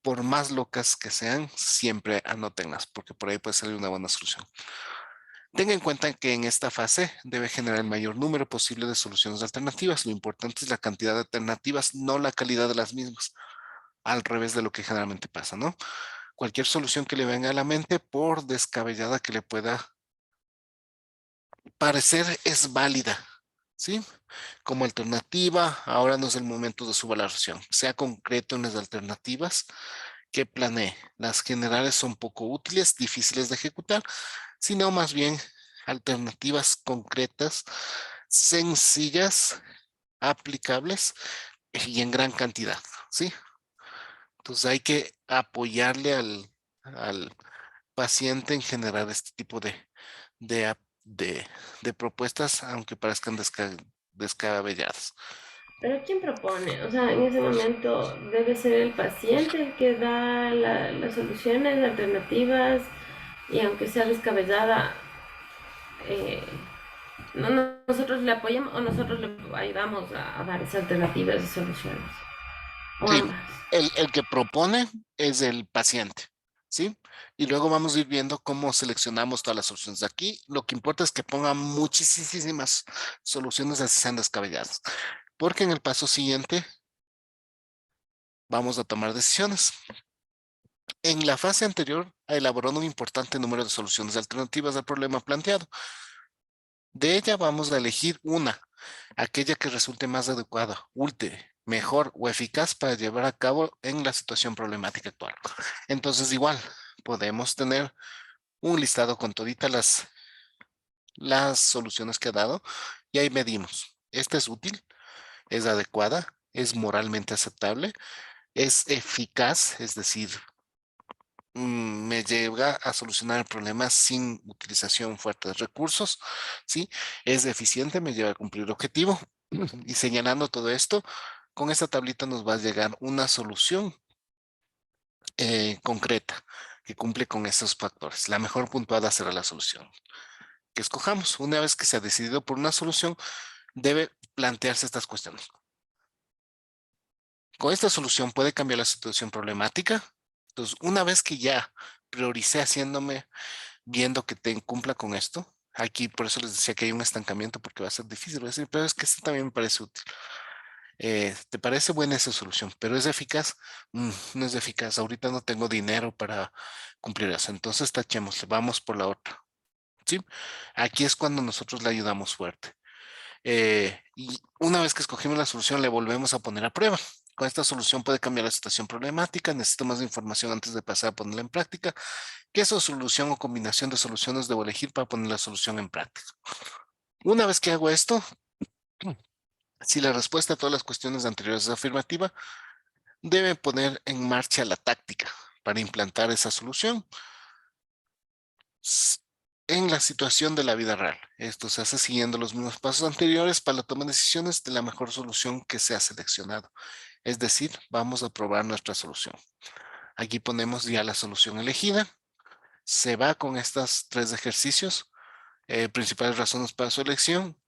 Por más locas que sean, siempre anótenlas, porque por ahí puede salir una buena solución. Tenga en cuenta que en esta fase debe generar el mayor número posible de soluciones alternativas. Lo importante es la cantidad de alternativas, no la calidad de las mismas. Al revés de lo que generalmente pasa, ¿no? Cualquier solución que le venga a la mente, por descabellada que le pueda parecer, es válida, ¿sí? Como alternativa, ahora no es el momento de su valoración. Sea concreto en las alternativas que planee. Las generales son poco útiles, difíciles de ejecutar, sino más bien alternativas concretas, sencillas, aplicables y en gran cantidad, ¿sí? Entonces hay que apoyarle al paciente en generar este tipo de, ap- de, de propuestas, aunque parezcan descabelladas. Pero ¿quién propone? O sea, en ese momento debe ser el paciente el que da las soluciones alternativas y aunque sea descabellada, eh, nosotros le apoyamos o nosotros le ayudamos a dar esas alternativas y soluciones. O Sí, ambas. el que propone es el paciente, ¿sí? Y luego vamos a ir viendo cómo seleccionamos todas las soluciones. Aquí lo que importa es que ponga muchísimas soluciones así sean descabelladas, porque en el paso siguiente vamos a tomar decisiones. En la fase anterior, elaboró un importante número de soluciones alternativas al problema planteado. De ella vamos a elegir una, aquella que resulte más adecuada, útil, mejor o eficaz para llevar a cabo en la situación problemática actual. Entonces, igual, podemos tener un listado con toditas las soluciones que ha dado y ahí medimos. Esta es útil, es adecuada, es moralmente aceptable, es eficaz, es decir, me llega a solucionar el problema sin utilización fuerte de recursos, ¿sí? Es eficiente, me lleva a cumplir el objetivo. Y señalando todo esto, con esta tablita nos va a llegar una solución concreta que cumple con estos factores. La mejor puntuada será la solución que escojamos. Una vez que se ha decidido por una solución, debe plantearse estas cuestiones. Con esta solución puede cambiar la situación problemática. Entonces, una vez que ya prioricé haciéndome viendo que te cumpla con esto. Aquí por eso les decía que hay un estancamiento porque va a ser difícil. Voy a decir, pero es que esto también me parece útil. ¿Te parece buena esa solución? ¿Pero es eficaz? No es eficaz. Ahorita no tengo dinero para cumplir eso. Entonces tachemos, vamos por la otra. ¿Sí? Aquí es cuando nosotros le ayudamos fuerte. Y una vez que escogimos la solución, le volvemos a poner a prueba. Con esta solución puede cambiar la situación problemática. Necesito más información antes de pasar a ponerla en práctica. ¿Qué solución o combinación de soluciones debo elegir para poner la solución en práctica? Una vez que hago esto, si la respuesta a todas las cuestiones anteriores es afirmativa, debe poner en marcha la táctica para implantar esa solución en la situación de la vida real. Esto se hace siguiendo los mismos pasos anteriores para la toma de decisiones de la mejor solución que se ha seleccionado. Es decir, vamos a probar nuestra solución. Aquí ponemos ya la solución elegida. Se va con estos 3 ejercicios. Principales razones para su elección,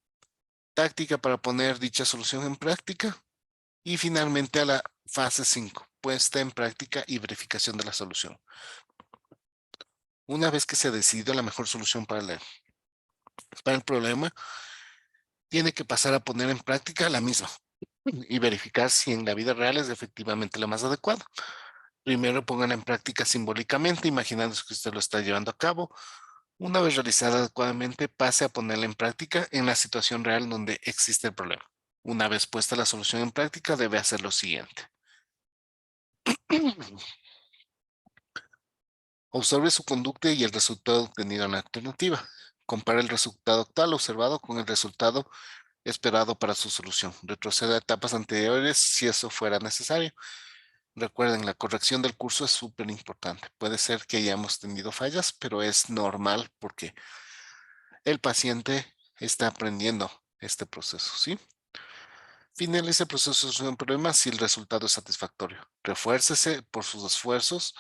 táctica para poner dicha solución en práctica y finalmente a la fase 5, puesta en práctica y verificación de la solución. Una vez que se ha decidido la mejor solución para el problema, tiene que pasar a poner en práctica la misma y verificar si en la vida real es efectivamente la más adecuada. Primero pónganla en práctica simbólicamente, imaginándose que usted lo está llevando a cabo. Una vez realizada adecuadamente, pase a ponerla en práctica en la situación real donde existe el problema. Una vez puesta la solución en práctica, debe hacer lo siguiente. Observe su conducta y el resultado obtenido en la alternativa. Compare el resultado actual observado con el resultado esperado para su solución. Retroceda a etapas anteriores si eso fuera necesario. Recuerden, la corrección del curso es súper importante. Puede ser que hayamos tenido fallas, pero es normal porque el paciente está aprendiendo este proceso, ¿sí? Finalice el proceso de solución de problemas si el resultado es satisfactorio. Refuércese por sus esfuerzos,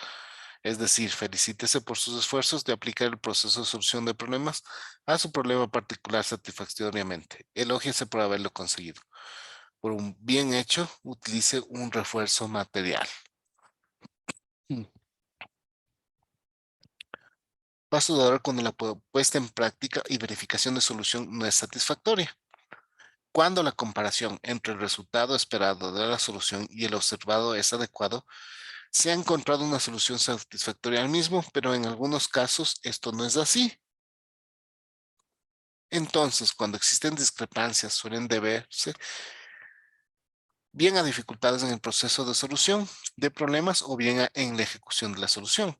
es decir, felicítese por sus esfuerzos de aplicar el proceso de solución de problemas a su problema particular satisfactoriamente. Elógiese por haberlo conseguido. Por un bien hecho, utilice un refuerzo material. Paso de ahora cuando la puesta en práctica y verificación de solución no es satisfactoria. Cuando la comparación entre el resultado esperado de la solución y el observado es adecuado, se ha encontrado una solución satisfactoria al mismo, pero en algunos casos esto no es así. Entonces, cuando existen discrepancias, suelen deberse bien a dificultades en el proceso de solución de problemas o bien en la ejecución de la solución.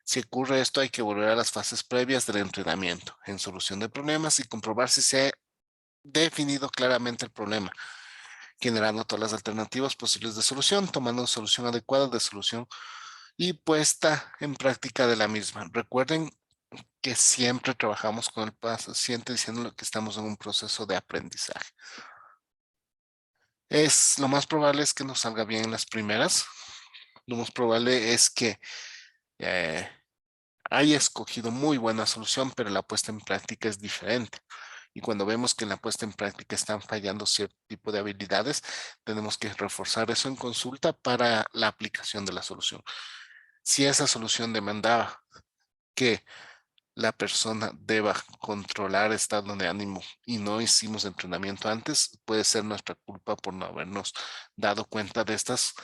Si ocurre esto, hay que volver a las fases previas del entrenamiento en solución de problemas y comprobar si se ha definido claramente el problema, generando todas las alternativas posibles de solución, tomando una solución adecuada de solución y puesta en práctica de la misma. Recuerden que siempre trabajamos con el paciente diciéndole que estamos en un proceso de aprendizaje. Lo más probable es que nos salga bien en las primeras. Lo más probable es que haya escogido muy buena solución, pero la puesta en práctica es diferente. Y cuando vemos que en la puesta en práctica están fallando cierto tipo de habilidades, tenemos que reforzar eso en consulta para la aplicación de la solución. Si esa solución demandaba que la persona deba controlar estado de ánimo y no hicimos entrenamiento antes, puede ser nuestra culpa por no habernos dado cuenta de estas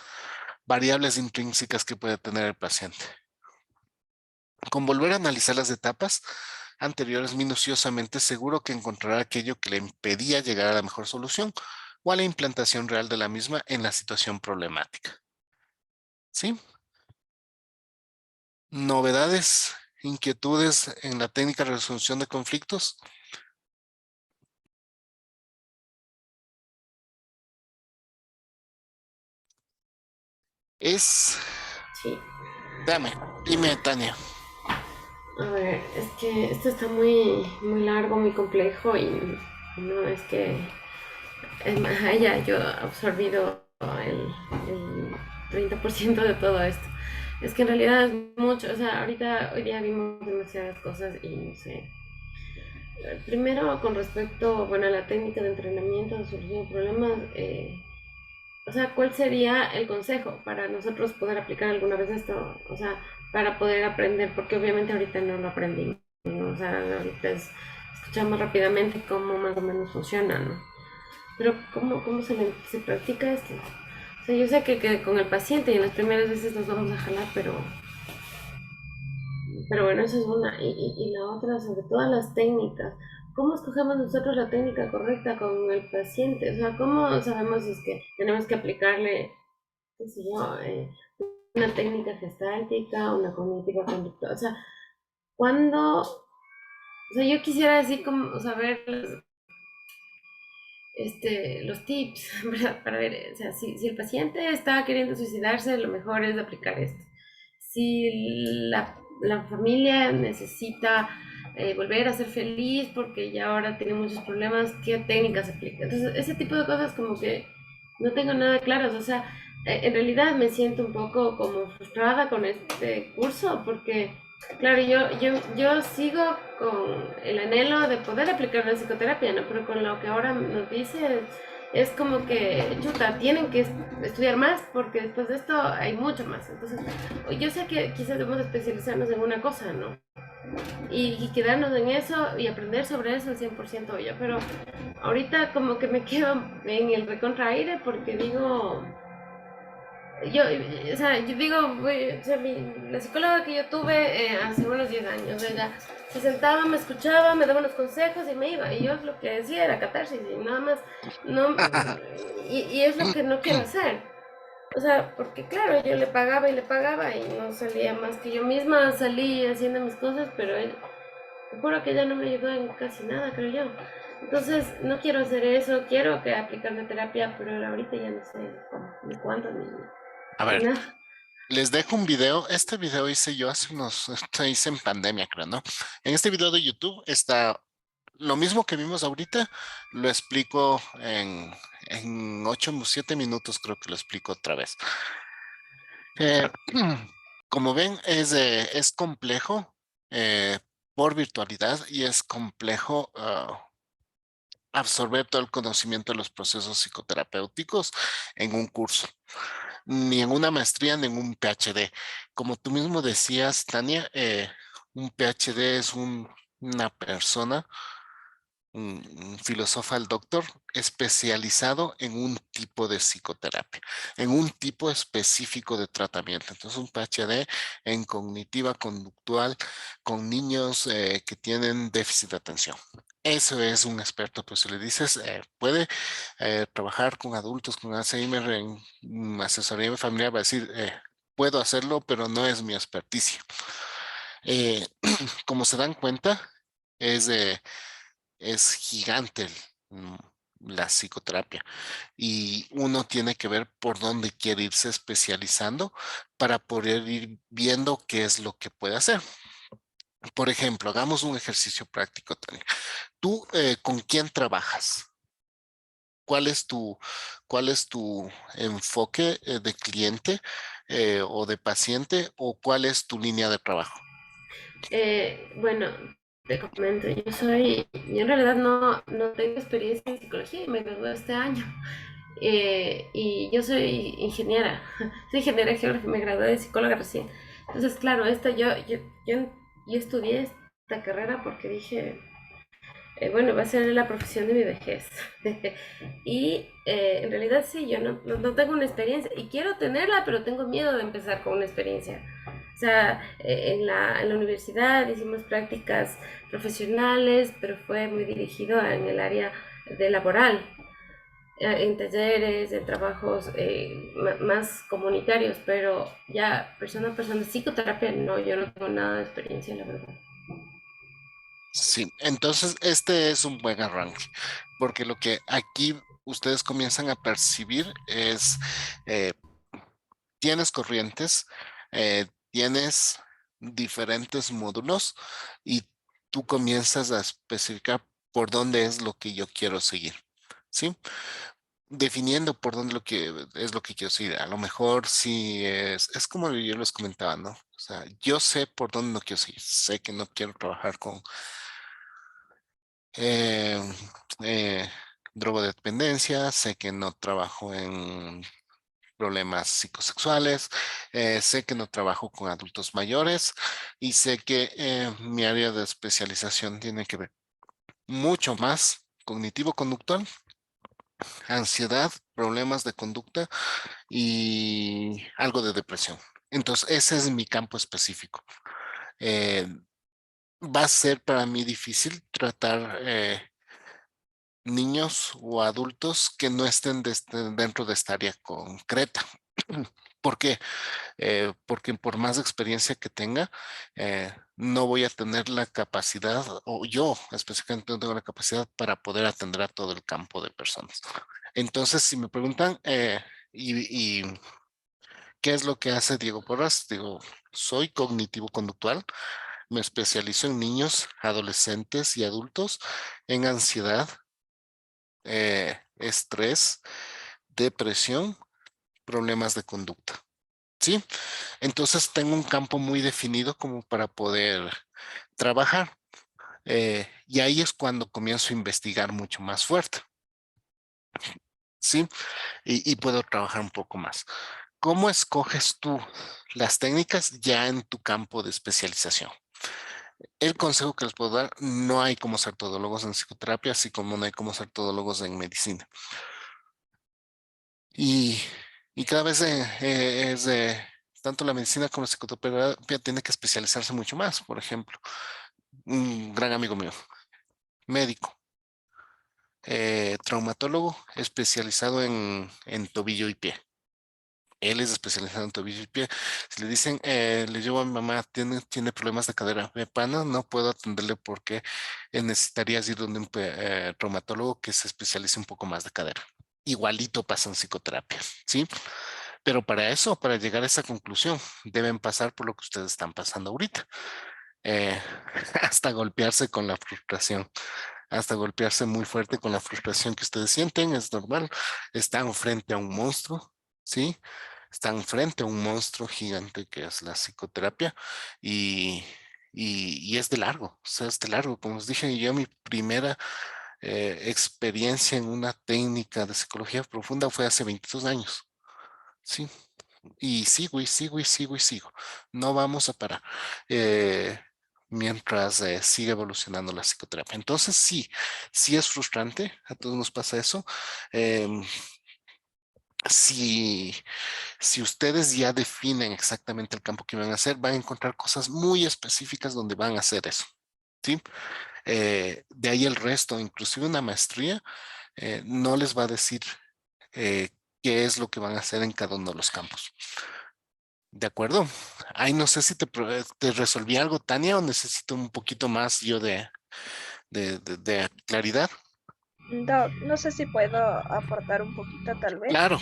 variables intrínsecas que puede tener el paciente. Con volver a analizar las etapas anteriores minuciosamente, seguro que encontrará aquello que le impedía llegar a la mejor solución o a la implantación real de la misma en la situación problemática. ¿Sí? Novedades, inquietudes en la técnica de resolución de conflictos. Sí. Dime, Tania. A ver, es que esto está muy, muy largo, muy complejo y no es que haya yo absorbido el 30% de todo esto. Es que en realidad es mucho, o sea, hoy día vimos demasiadas cosas y no sé. Primero, con respecto, bueno, a la técnica de entrenamiento de solución de problemas, o sea, ¿cuál sería el consejo para nosotros poder aplicar alguna vez esto? O sea, para poder aprender, porque obviamente ahorita no lo aprendimos, ¿no? O sea, ahorita escuchamos rápidamente cómo más o menos funciona, ¿no? Pero ¿cómo se practica esto? O sea, yo sé que con el paciente y en las primeras veces nos vamos a jalar, pero bueno, esa es una. Y la otra, sobre todas las técnicas. ¿Cómo escogemos nosotros la técnica correcta con el paciente? O sea, ¿cómo sabemos si es que tenemos que aplicarle, qué sé yo, una técnica gestáltica, una cognitiva conductual? O sea, ¿cuándo? O sea, yo quisiera así como saber los tips, ¿verdad? Para ver, o sea, si el paciente está queriendo suicidarse, lo mejor es aplicar esto. Si la familia necesita volver a ser feliz porque ya ahora tiene muchos problemas, ¿qué técnicas aplica? Entonces, ese tipo de cosas como que no tengo nada claras, o sea, en realidad me siento un poco como frustrada con este curso porque claro, yo sigo con el anhelo de poder aplicar la psicoterapia, ¿no? Pero con lo que ahora nos dice es como que, chuta, tienen que estudiar más porque después de esto hay mucho más. Entonces, yo sé que quizás debemos especializarnos en una cosa, ¿no? Y quedarnos en eso y aprender sobre eso al 100% yo, pero ahorita como que me quedo en el recontra aire porque digo, o sea, yo digo, o sea, la psicóloga que yo tuve hace unos 10 años, ella se sentaba, me escuchaba, me daba unos consejos y me iba. Y yo lo que decía era catarsis y nada más. No, y es lo que no quiero hacer. O sea, porque claro, yo le pagaba y no salía más que yo misma salí haciendo mis cosas, pero él, te juro que ella no me ayudó en casi nada, creo yo. Entonces, no quiero hacer eso, quiero que aplicar la terapia, pero ahorita ya no sé cómo, ni cuándo, A ni ver, nada. les dejo un video. Este video hice yo hice en pandemia, creo, ¿no? En este video de YouTube está lo mismo que vimos ahorita, lo explico en 8 o 7 minutos, creo que lo explico otra vez. Eh, como ven, es complejo por virtualidad y es complejo absorber todo el conocimiento de los procesos psicoterapéuticos en un curso, ni en una maestría, ni en un PhD. Como tú mismo decías, Tania, un PhD es una persona un filósofo al doctor especializado en un tipo de psicoterapia, en un tipo específico de tratamiento. Entonces, un PhD en cognitiva conductual con niños que tienen déficit de atención. Eso es un experto, pues si le dices, puede trabajar con adultos con Alzheimer en asesoría familiar, va a decir, puedo hacerlo, pero no es mi experticia. Como se dan cuenta, es, es gigante mm, la psicoterapia y uno tiene que ver por dónde quiere irse especializando para poder ir viendo qué es lo que puede hacer. Por ejemplo, hagamos un ejercicio práctico, Tania. ¿Tú con quién trabajas? ¿Cuál es tu enfoque de cliente o de paciente o cuál es tu línea de trabajo? Bueno, te comento, yo en realidad no tengo experiencia en psicología y me gradué este año. Y yo soy ingeniera, soy ingeniera geógrafa, me gradué de psicóloga recién. Entonces, claro, yo estudié esta carrera porque dije, bueno, va a ser la profesión de mi vejez. Y en realidad sí, yo no tengo una experiencia y quiero tenerla, pero tengo miedo de empezar con una experiencia. O sea, en la universidad hicimos prácticas profesionales, pero fue muy dirigido en el área de laboral, en talleres, en trabajos más comunitarios, pero ya persona a persona, psicoterapia, no, yo no tengo nada de experiencia, la verdad. Sí, entonces este es un buen arranque, porque lo que aquí ustedes comienzan a percibir es, eh, tienes corrientes, tienes diferentes módulos y tú comienzas a especificar por dónde es lo que yo quiero seguir, ¿sí? Definiendo por dónde lo que es lo que quiero seguir. A lo mejor sí es como yo les comentaba, ¿no? O sea, yo sé por dónde no quiero seguir, sé que no quiero trabajar con eh, eh, drogodependencia, sé que no trabajo en problemas psicosexuales, sé que no trabajo con adultos mayores y sé que mi área de especialización tiene que ver mucho más cognitivo-conductual, ansiedad, problemas de conducta y algo de depresión. Entonces, ese es mi campo específico. Eh, Va a ser para mí difícil tratar niños o adultos que no estén dentro de esta área concreta. ¿Por qué? Porque por más experiencia que tenga, no voy a tener la capacidad, o yo específicamente no tengo la capacidad para poder atender a todo el campo de personas. Entonces, si me preguntan, y ¿qué es lo que hace Diego Porras? Digo, soy cognitivo-conductual, me especializo en niños, adolescentes y adultos en ansiedad, estrés, depresión, problemas de conducta. ¿Sí? Entonces tengo un campo muy definido como para poder trabajar. Y ahí es cuando comienzo a investigar mucho más fuerte. ¿Sí? Y puedo trabajar un poco más. ¿Cómo escoges tú las técnicas ya en tu campo de especialización? El consejo que les puedo dar, no hay como ser todólogos en psicoterapia, así como no hay como ser todólogos en medicina. Y, y cada vez tanto la medicina como la psicoterapia tiene que especializarse mucho más. Por ejemplo, un gran amigo mío, médico, traumatólogo especializado en tobillo y pie. Él es especializado en tobillo y pie. Si le dicen, le llevo a mi mamá, tiene problemas de cadera, de pana, no puedo atenderle porque necesitarías ir donde un traumatólogo que se especialice un poco más de cadera. Igualito pasa en psicoterapia, ¿sí? Pero para eso, para llegar a esa conclusión, deben pasar por lo que ustedes están pasando ahorita. Eh, hasta golpearse con la frustración, hasta golpearse muy fuerte con la frustración que ustedes sienten, es normal. Están frente a un monstruo, ¿sí? Están frente a un monstruo gigante que es la psicoterapia y, y es de largo, o sea, es de largo. Como les dije, yo mi primera experiencia en una técnica de psicología profunda fue hace 22 años, ¿sí? Y sigo y sigo y sigo y sigo. No vamos a parar. Eh, mientras sigue evolucionando la psicoterapia. Entonces sí es frustrante, a todos nos pasa eso. Em, si, si ustedes ya definen exactamente el campo que van a hacer, van a encontrar cosas muy específicas donde van a hacer eso, ¿sí? De ahí el resto, inclusive una maestría, no les va a decir eh, qué es lo que van a hacer en cada uno de los campos. ¿De acuerdo? Ay, no sé si te resolví algo, Tania, o necesito un poquito más yo de claridad. Doc, no sé si puedo aportar un poquito tal vez. Claro,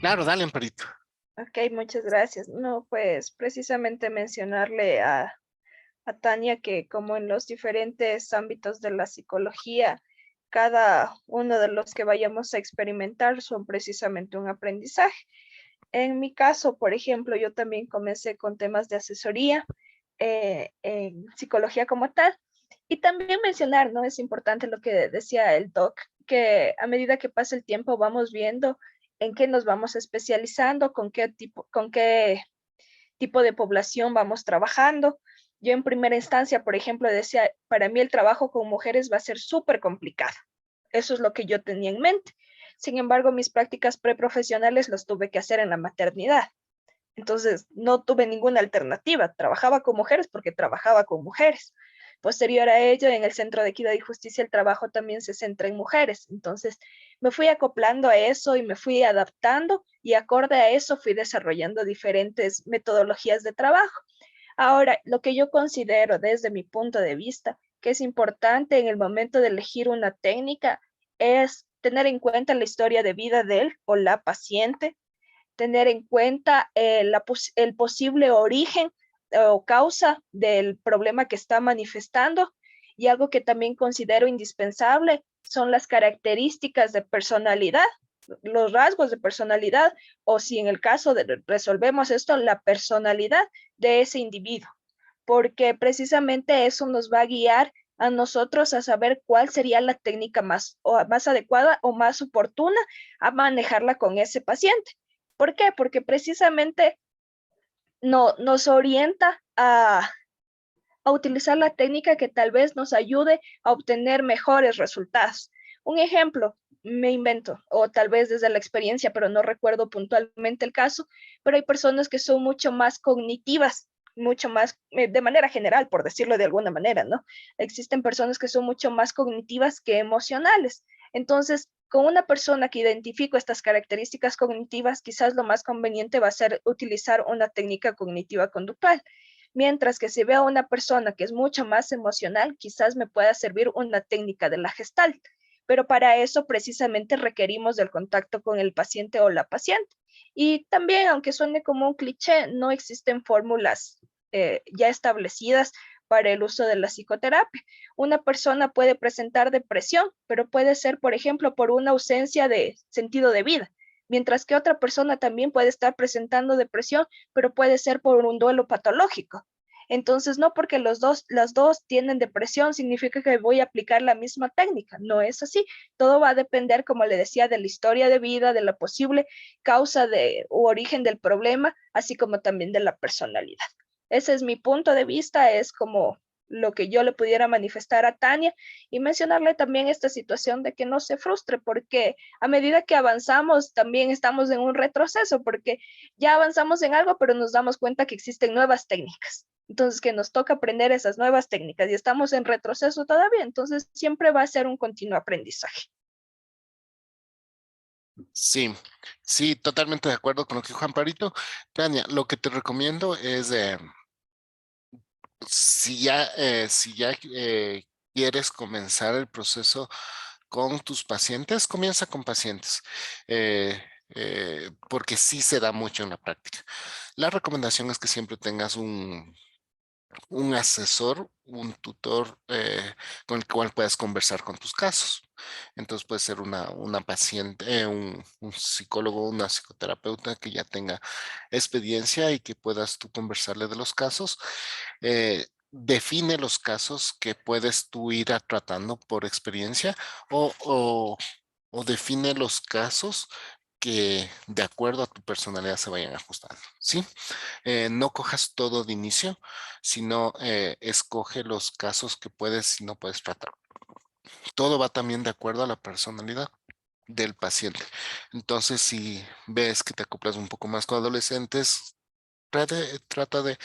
claro, dale, Amparito. Ok, muchas gracias. No, pues precisamente mencionarle a Tania que como en los diferentes ámbitos de la psicología, cada uno de los que vayamos a experimentar son precisamente un aprendizaje. En mi caso, por ejemplo, yo también comencé con temas de asesoría en psicología como tal. Y también mencionar, ¿no? Es importante lo que decía el doc, que a medida que pasa el tiempo vamos viendo en qué nos vamos especializando, con qué tipo de población vamos trabajando. Yo en primera instancia, por ejemplo, decía, para mí el trabajo con mujeres va a ser súper complicado. Eso es lo que yo tenía en mente. Sin embargo, mis prácticas preprofesionales las tuve que hacer en la maternidad. Entonces, no tuve ninguna alternativa. Trabajaba con mujeres porque trabajaba con mujeres. Posterior a ello, en el Centro de Equidad y Justicia, el trabajo también se centra en mujeres. Entonces, me fui acoplando a eso y me fui adaptando y acorde a eso fui desarrollando diferentes metodologías de trabajo. Ahora, lo que yo considero desde mi punto de vista que es importante en el momento de elegir una técnica es tener en cuenta la historia de vida de él o la paciente, tener en cuenta el posible origen o causa del problema que está manifestando. Y algo que también considero indispensable son las características de personalidad, los rasgos de personalidad, o si en el caso de resolvemos esto, la personalidad de ese individuo, porque precisamente eso nos va a guiar a nosotros a saber cuál sería la técnica más adecuada o más oportuna a manejarla con ese paciente. ¿Por qué? Porque precisamente nos orienta a utilizar la técnica que tal vez nos ayude a obtener mejores resultados. Un ejemplo, me invento, o tal vez desde la experiencia, pero no recuerdo puntualmente el caso, pero hay personas que son mucho más cognitivas, mucho más, de manera general, por decirlo de alguna manera, ¿no? Existen personas que son mucho más cognitivas que emocionales. Entonces, con una persona que identifico estas características cognitivas, quizás lo más conveniente va a ser utilizar una técnica cognitiva conductual. Mientras que si veo a una persona que es mucho más emocional, quizás me pueda servir una técnica de la Gestalt. Pero para eso precisamente requerimos del contacto con el paciente o la paciente. Y también, aunque suene como un cliché, no existen fórmulas ya establecidas para el uso de la psicoterapia. Una persona puede presentar depresión, pero puede ser, por ejemplo, por una ausencia de sentido de vida, mientras que otra persona también puede estar presentando depresión, pero puede ser por un duelo patológico. Entonces, no porque las dos tienen depresión significa que voy a aplicar la misma técnica. No es así. Todo va a depender, como le decía, de la historia de vida, de la posible causa u origen del problema, así como también de la personalidad. Ese es mi punto de vista, es como lo que yo le pudiera manifestar a Tania y mencionarle también esta situación de que no se frustre, porque a medida que avanzamos también estamos en un retroceso, porque ya avanzamos en algo, pero nos damos cuenta que existen nuevas técnicas. Entonces, que nos toca aprender esas nuevas técnicas y estamos en retroceso todavía. Entonces, siempre va a ser un continuo aprendizaje. Sí, sí, totalmente de acuerdo con lo que dijo Amparito. Tania, lo que te recomiendo es, si ya quieres comenzar el proceso con tus pacientes, comienza con pacientes, porque sí se da mucho en la práctica. La recomendación es que siempre tengas un asesor, un tutor con el cual puedas conversar con tus casos. Entonces puede ser una paciente, un psicólogo, una psicoterapeuta que ya tenga experiencia y que puedas tú conversarle de los casos. Define los casos que puedes tú ir tratando por experiencia o define los casos que de acuerdo a tu personalidad se vayan ajustando, ¿sí? No cojas todo de inicio, sino escoge los casos que puedes y no puedes tratar. Todo va también de acuerdo a la personalidad del paciente. Entonces, si ves que te acoplas un poco más con adolescentes, trata de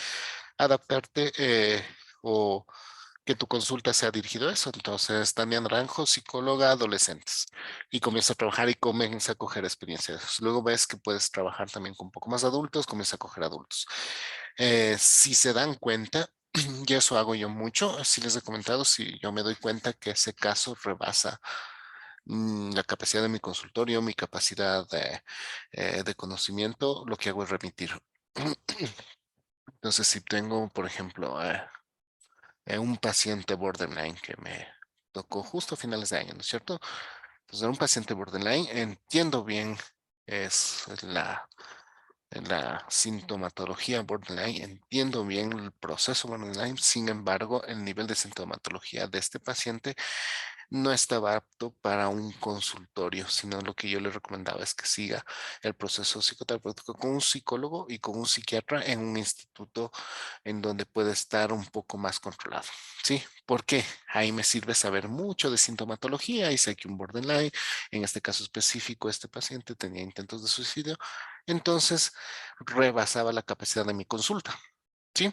adaptarte o que tu consulta sea dirigido a eso. Entonces, Tania Naranjo, psicóloga adolescentes, y comienza a trabajar y comienza a coger experiencias. Luego ves que puedes trabajar también con un poco más adultos, comienza a coger adultos. Si se dan cuenta, y eso hago yo mucho, si les he comentado, si yo me doy cuenta que ese caso rebasa la capacidad de mi consultorio, mi capacidad de conocimiento, lo que hago es remitir. Entonces, si tengo, por ejemplo, un paciente borderline que me tocó justo a finales de año, ¿no es cierto? Entonces, era un paciente borderline, entiendo bien es la sintomatología borderline, entiendo bien el proceso borderline, sin embargo, el nivel de sintomatología de este paciente no estaba apto para un consultorio, sino lo que yo le recomendaba es que siga el proceso psicoterapéutico con un psicólogo y con un psiquiatra en un instituto en donde puede estar un poco más controlado. ¿Sí? Porque ahí me sirve saber mucho de sintomatología y sé que un borderline, en este caso específico, este paciente tenía intentos de suicidio, entonces rebasaba la capacidad de mi consulta. ¿Sí?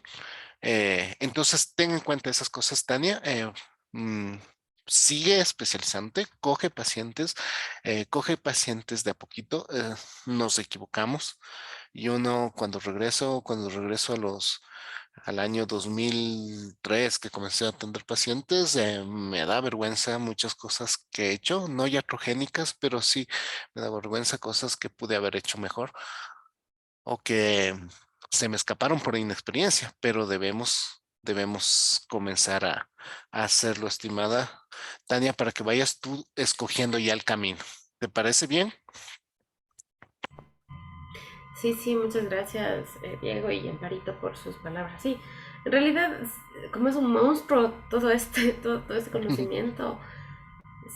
Entonces, ten en cuenta esas cosas, Tania. Mm, Sigue especializante, coge pacientes de a poquito. Nos equivocamos. Yo no, cuando regreso al año 2003 que comencé a atender pacientes, me da vergüenza muchas cosas que he hecho, no iatrogénicas, pero sí me da vergüenza cosas que pude haber hecho mejor o que se me escaparon por inexperiencia, pero debemos comenzar a hacerlo, estimada Tania, para que vayas tú escogiendo ya el camino. ¿Te parece bien? Sí, sí, muchas gracias, Diego y Amparito, por sus palabras. Sí, en realidad, como es un monstruo todo este, todo este conocimiento,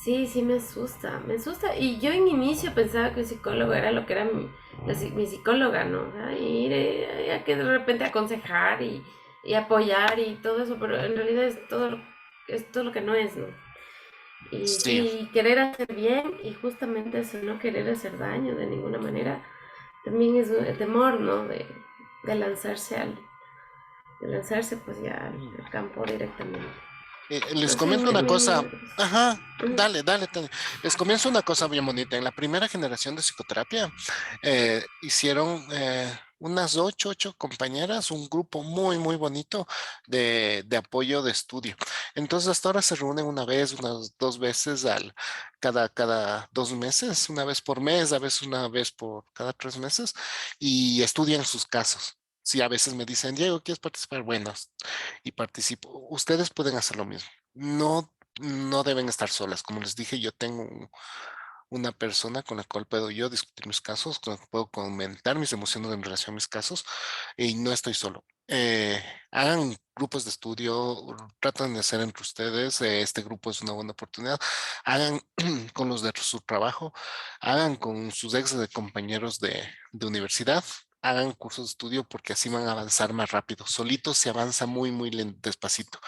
sí, sí me asusta, me asusta. Y yo en inicio pensaba que un psicólogo era lo que era mi psicóloga, ¿no? O sea, ir a que de repente aconsejar y apoyar y todo eso, pero en realidad es todo lo que no es, ¿no? Y Sí. sí, querer hacer bien y justamente eso, no querer hacer daño de ninguna manera, también es el temor, ¿no? De lanzarse de lanzarse pues ya al campo directamente. Les Pero sí, comento una cosa. Ajá, ujú. dale, Tania. Les comienzo una cosa bien bonita. En la primera generación de psicoterapia hicieron unas ocho compañeras, un grupo muy bonito de apoyo de estudio. Entonces, hasta ahora se reúnen una vez, unas 2 veces cada 2 meses, una vez por mes, a veces una vez por cada 3 meses, y estudian sus casos. Sí, a veces me dicen, Diego, ¿quieres participar? Bueno, y participo. Ustedes pueden hacer lo mismo. No deben estar solas. Como les dije, yo tengo una persona con la cual puedo yo discutir mis casos, con la que puedo comentar mis emociones en relación a mis casos y no estoy solo. Hagan grupos de estudio, tratan de hacer entre ustedes, este grupo es una buena oportunidad, hagan con los de su trabajo, hagan con sus ex de compañeros de universidad, hagan cursos de estudio porque así van a avanzar más rápido. Solitos se avanza muy despacito.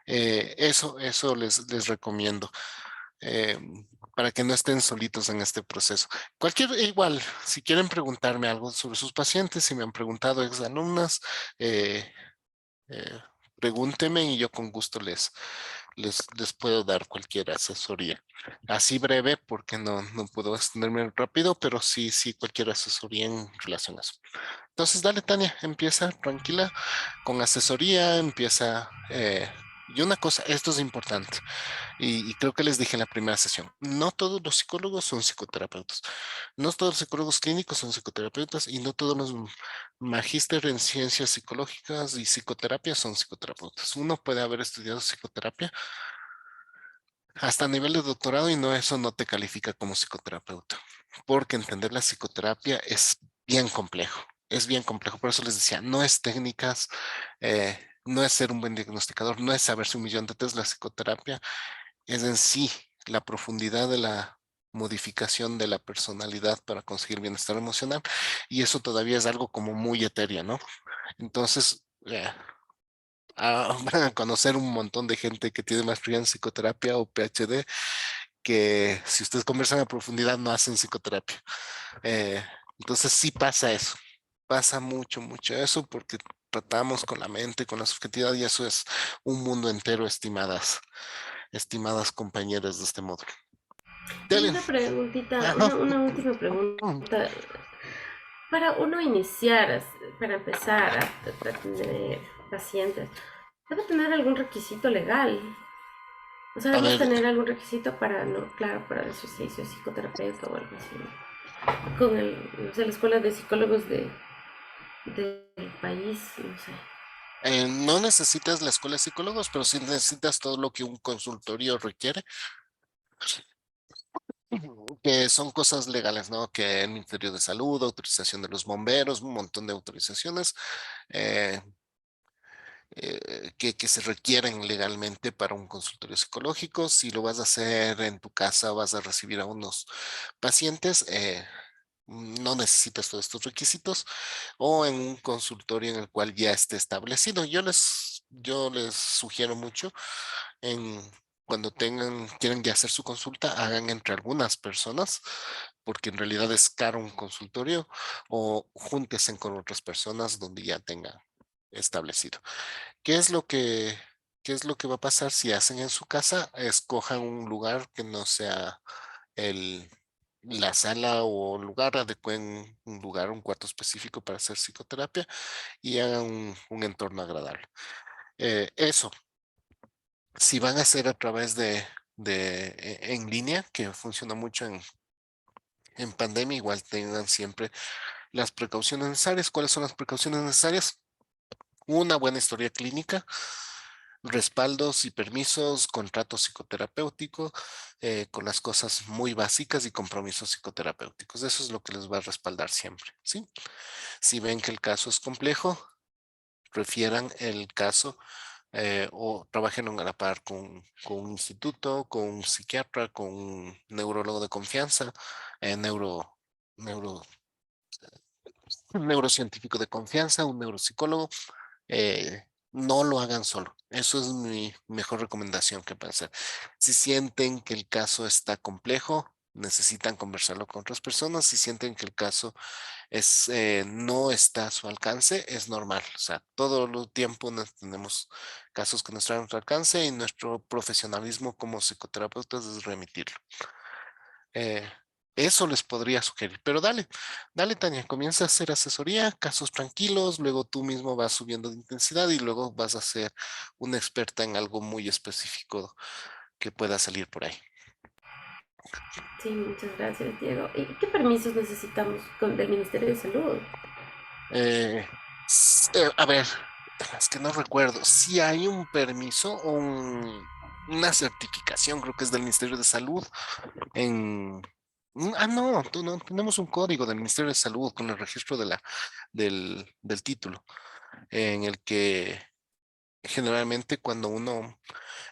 Eso les recomiendo eh, para que no estén solitos en este proceso. Igual, si quieren preguntarme algo sobre sus pacientes, si me han preguntado exalumnas, eh, eh, pregúntenme y yo con gusto les puedo dar cualquier asesoría. Así breve, porque no puedo extenderme rápido, pero sí cualquier asesoría en relación a eso. Entonces, dale, Tania, empieza tranquila con asesoría, empieza. Y una cosa, esto es importante, y creo que les dije en la primera sesión, no todos los psicólogos son psicoterapeutas, no todos los psicólogos clínicos son psicoterapeutas y no todos los magíster en ciencias psicológicas y psicoterapia son psicoterapeutas. Uno puede haber estudiado psicoterapia hasta nivel de doctorado y eso no te califica como psicoterapeuta, porque entender la psicoterapia es bien complejo. Es bien complejo, por eso les decía, no es técnicas, no es ser un buen diagnosticador, no es saberse un millón de test. La psicoterapia es en sí la profundidad de la modificación de la personalidad para conseguir bienestar emocional, y eso todavía es algo como muy etéreo, ¿no? Entonces, van a conocer un montón de gente que tiene maestría en psicoterapia o PhD, que si ustedes conversan a profundidad no hacen psicoterapia. Entonces sí pasa eso, pasa mucho, mucho eso, porque tratamos con la mente, con la subjetividad, y eso es un mundo entero, estimadas compañeras de este módulo. Y Dale. una preguntita, Ajá. una última pregunta. Para uno iniciar, para empezar a tener pacientes, ¿debe tener algún requisito legal? O sea, A debes ver, tener algún requisito para, no, claro, para el ejercicio psicoterapeuta o algo así, ¿no? Con no sé, la escuela de psicólogos del país, no sé. no necesitas la escuela de psicólogos, pero sí necesitas todo lo que un consultorio requiere, que son cosas legales, ¿no? Que el Ministerio de Salud, autorización de los bomberos, un montón de autorizaciones eh, que se requieren legalmente para un consultorio psicológico. Si lo vas a hacer en tu casa, vas a recibir a unos pacientes. No necesitas todos estos requisitos, o en un consultorio en el cual ya esté establecido. Yo les sugiero mucho en cuando quieren ya hacer su consulta, hagan entre algunas personas, porque en realidad es caro un consultorio, o júntense con otras personas donde ya tengan establecido. ¿Qué es lo que, qué es lo que va a pasar si hacen en su casa? Escojan un lugar que no sea el, la sala o lugar, adecuen un lugar, un cuarto específico para hacer psicoterapia, y hagan un entorno agradable. Eso, si van a hacer a través en línea, que funciona mucho en pandemia, igual tengan siempre las precauciones necesarias. ¿Cuáles son las precauciones necesarias? Una buena historia clínica, respaldos y permisos, contrato psicoterapéutico, con las cosas muy básicas, y compromisos psicoterapéuticos. Eso es lo que les va a respaldar siempre, ¿sí? Si ven que el caso es complejo, refieran el caso, o trabajen a la par con un instituto, con un psiquiatra, con un neurólogo de confianza, eh, neuro, neuro, un neurocientífico de confianza, un neuropsicólogo. No lo hagan solo. Eso es mi mejor recomendación que pueden hacer. Si sienten que el caso está complejo, necesitan conversarlo con otras personas. Si sienten que el caso no está a su alcance, es normal. O sea, todo el tiempo tenemos casos que no están a nuestro alcance, y nuestro profesionalismo como psicoterapeutas es remitirlo. Eh, Eso les podría sugerir, pero dale, Tania, comienza a hacer asesoría, casos tranquilos, luego tú mismo vas subiendo de intensidad, y luego vas a ser una experta en algo muy específico que pueda salir por ahí. Sí, muchas gracias, Diego. ¿Y qué permisos necesitamos del Ministerio de Salud? Eh, a ver, es que no recuerdo si hay un permiso o una certificación, creo que es del Ministerio de Salud. En, no, no, tenemos un código del Ministerio de Salud con el registro del título, en el que generalmente cuando uno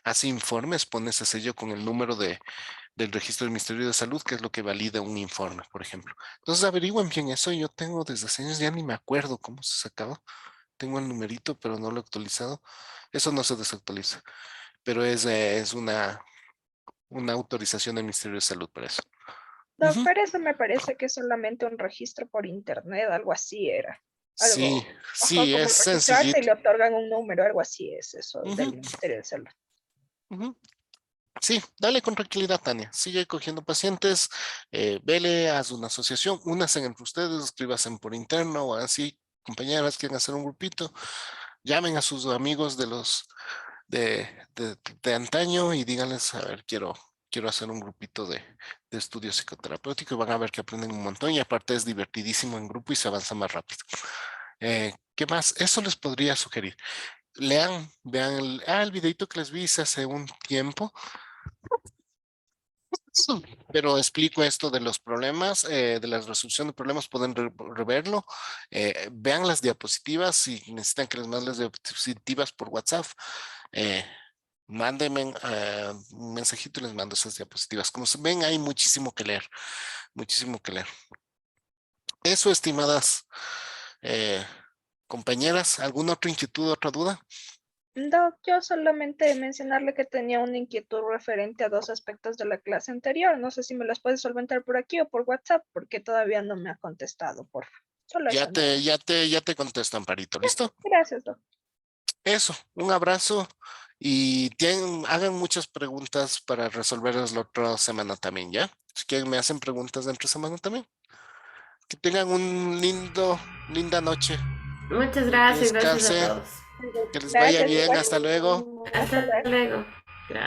hace informes pone ese sello con el número del registro del Ministerio de Salud, que es lo que valida un informe, por ejemplo. Entonces averigüen bien eso. Yo tengo desde hace años, ya ni me acuerdo cómo se sacaba. Tengo el numerito, pero no lo he actualizado. Eso no se desactualiza, pero es una autorización del Ministerio de Salud para eso. No, Ujú. pero eso me parece que es solamente un registro por internet, algo así era. Sí, Algo, ajá, sí, como es registrarse y sencillito. le otorgan un número, algo así es eso del Ujú, Ministerio de Salud. ujú. Sí, dale con tranquilidad, Tania. Sigue cogiendo pacientes, vele, haz una asociación, únanse entre ustedes, escríbanse por interno o así. Compañeras, quieren hacer un grupito, llamen a sus amigos de, de antaño, y díganles, a ver, quiero hacer un grupito de estudio psicoterapéutico, y van a ver que aprenden un montón, y aparte es divertidísimo en grupo y se avanza más rápido. ¿Qué más? Eso les podría sugerir. Vean el videito que les vi hace un tiempo. Sí, pero explico esto de los problemas, de la resolución de problemas, pueden reverlo. Vean las diapositivas, si necesitan que les mande las diapositivas por WhatsApp. eh, Mándenme un mensajito y les mando esas diapositivas. Como se ven, hay muchísimo que leer, muchísimo que leer. Eso, estimadas, eh, Compañeras, ¿alguna otra inquietud, otra duda? Doc, yo solamente mencionarle que tenía una inquietud referente a dos aspectos de la clase anterior. No sé si me las puedes solventar por aquí o por WhatsApp, porque todavía no me ha contestado, por favor. Solo eso nada más. Ya te contesto, Amparito, ¿listo? Gracias, Doc. Eso, un abrazo y hagan muchas preguntas para resolverlas la otra semana también, ¿ya? Si quieren me hacen preguntas dentro de semana también. Que tengan linda noche, Muchas que gracias, gracias a descansen, todos. que les vaya Gracias, bien, igual. hasta luego. Hasta Hasta luego. luego. Gracias.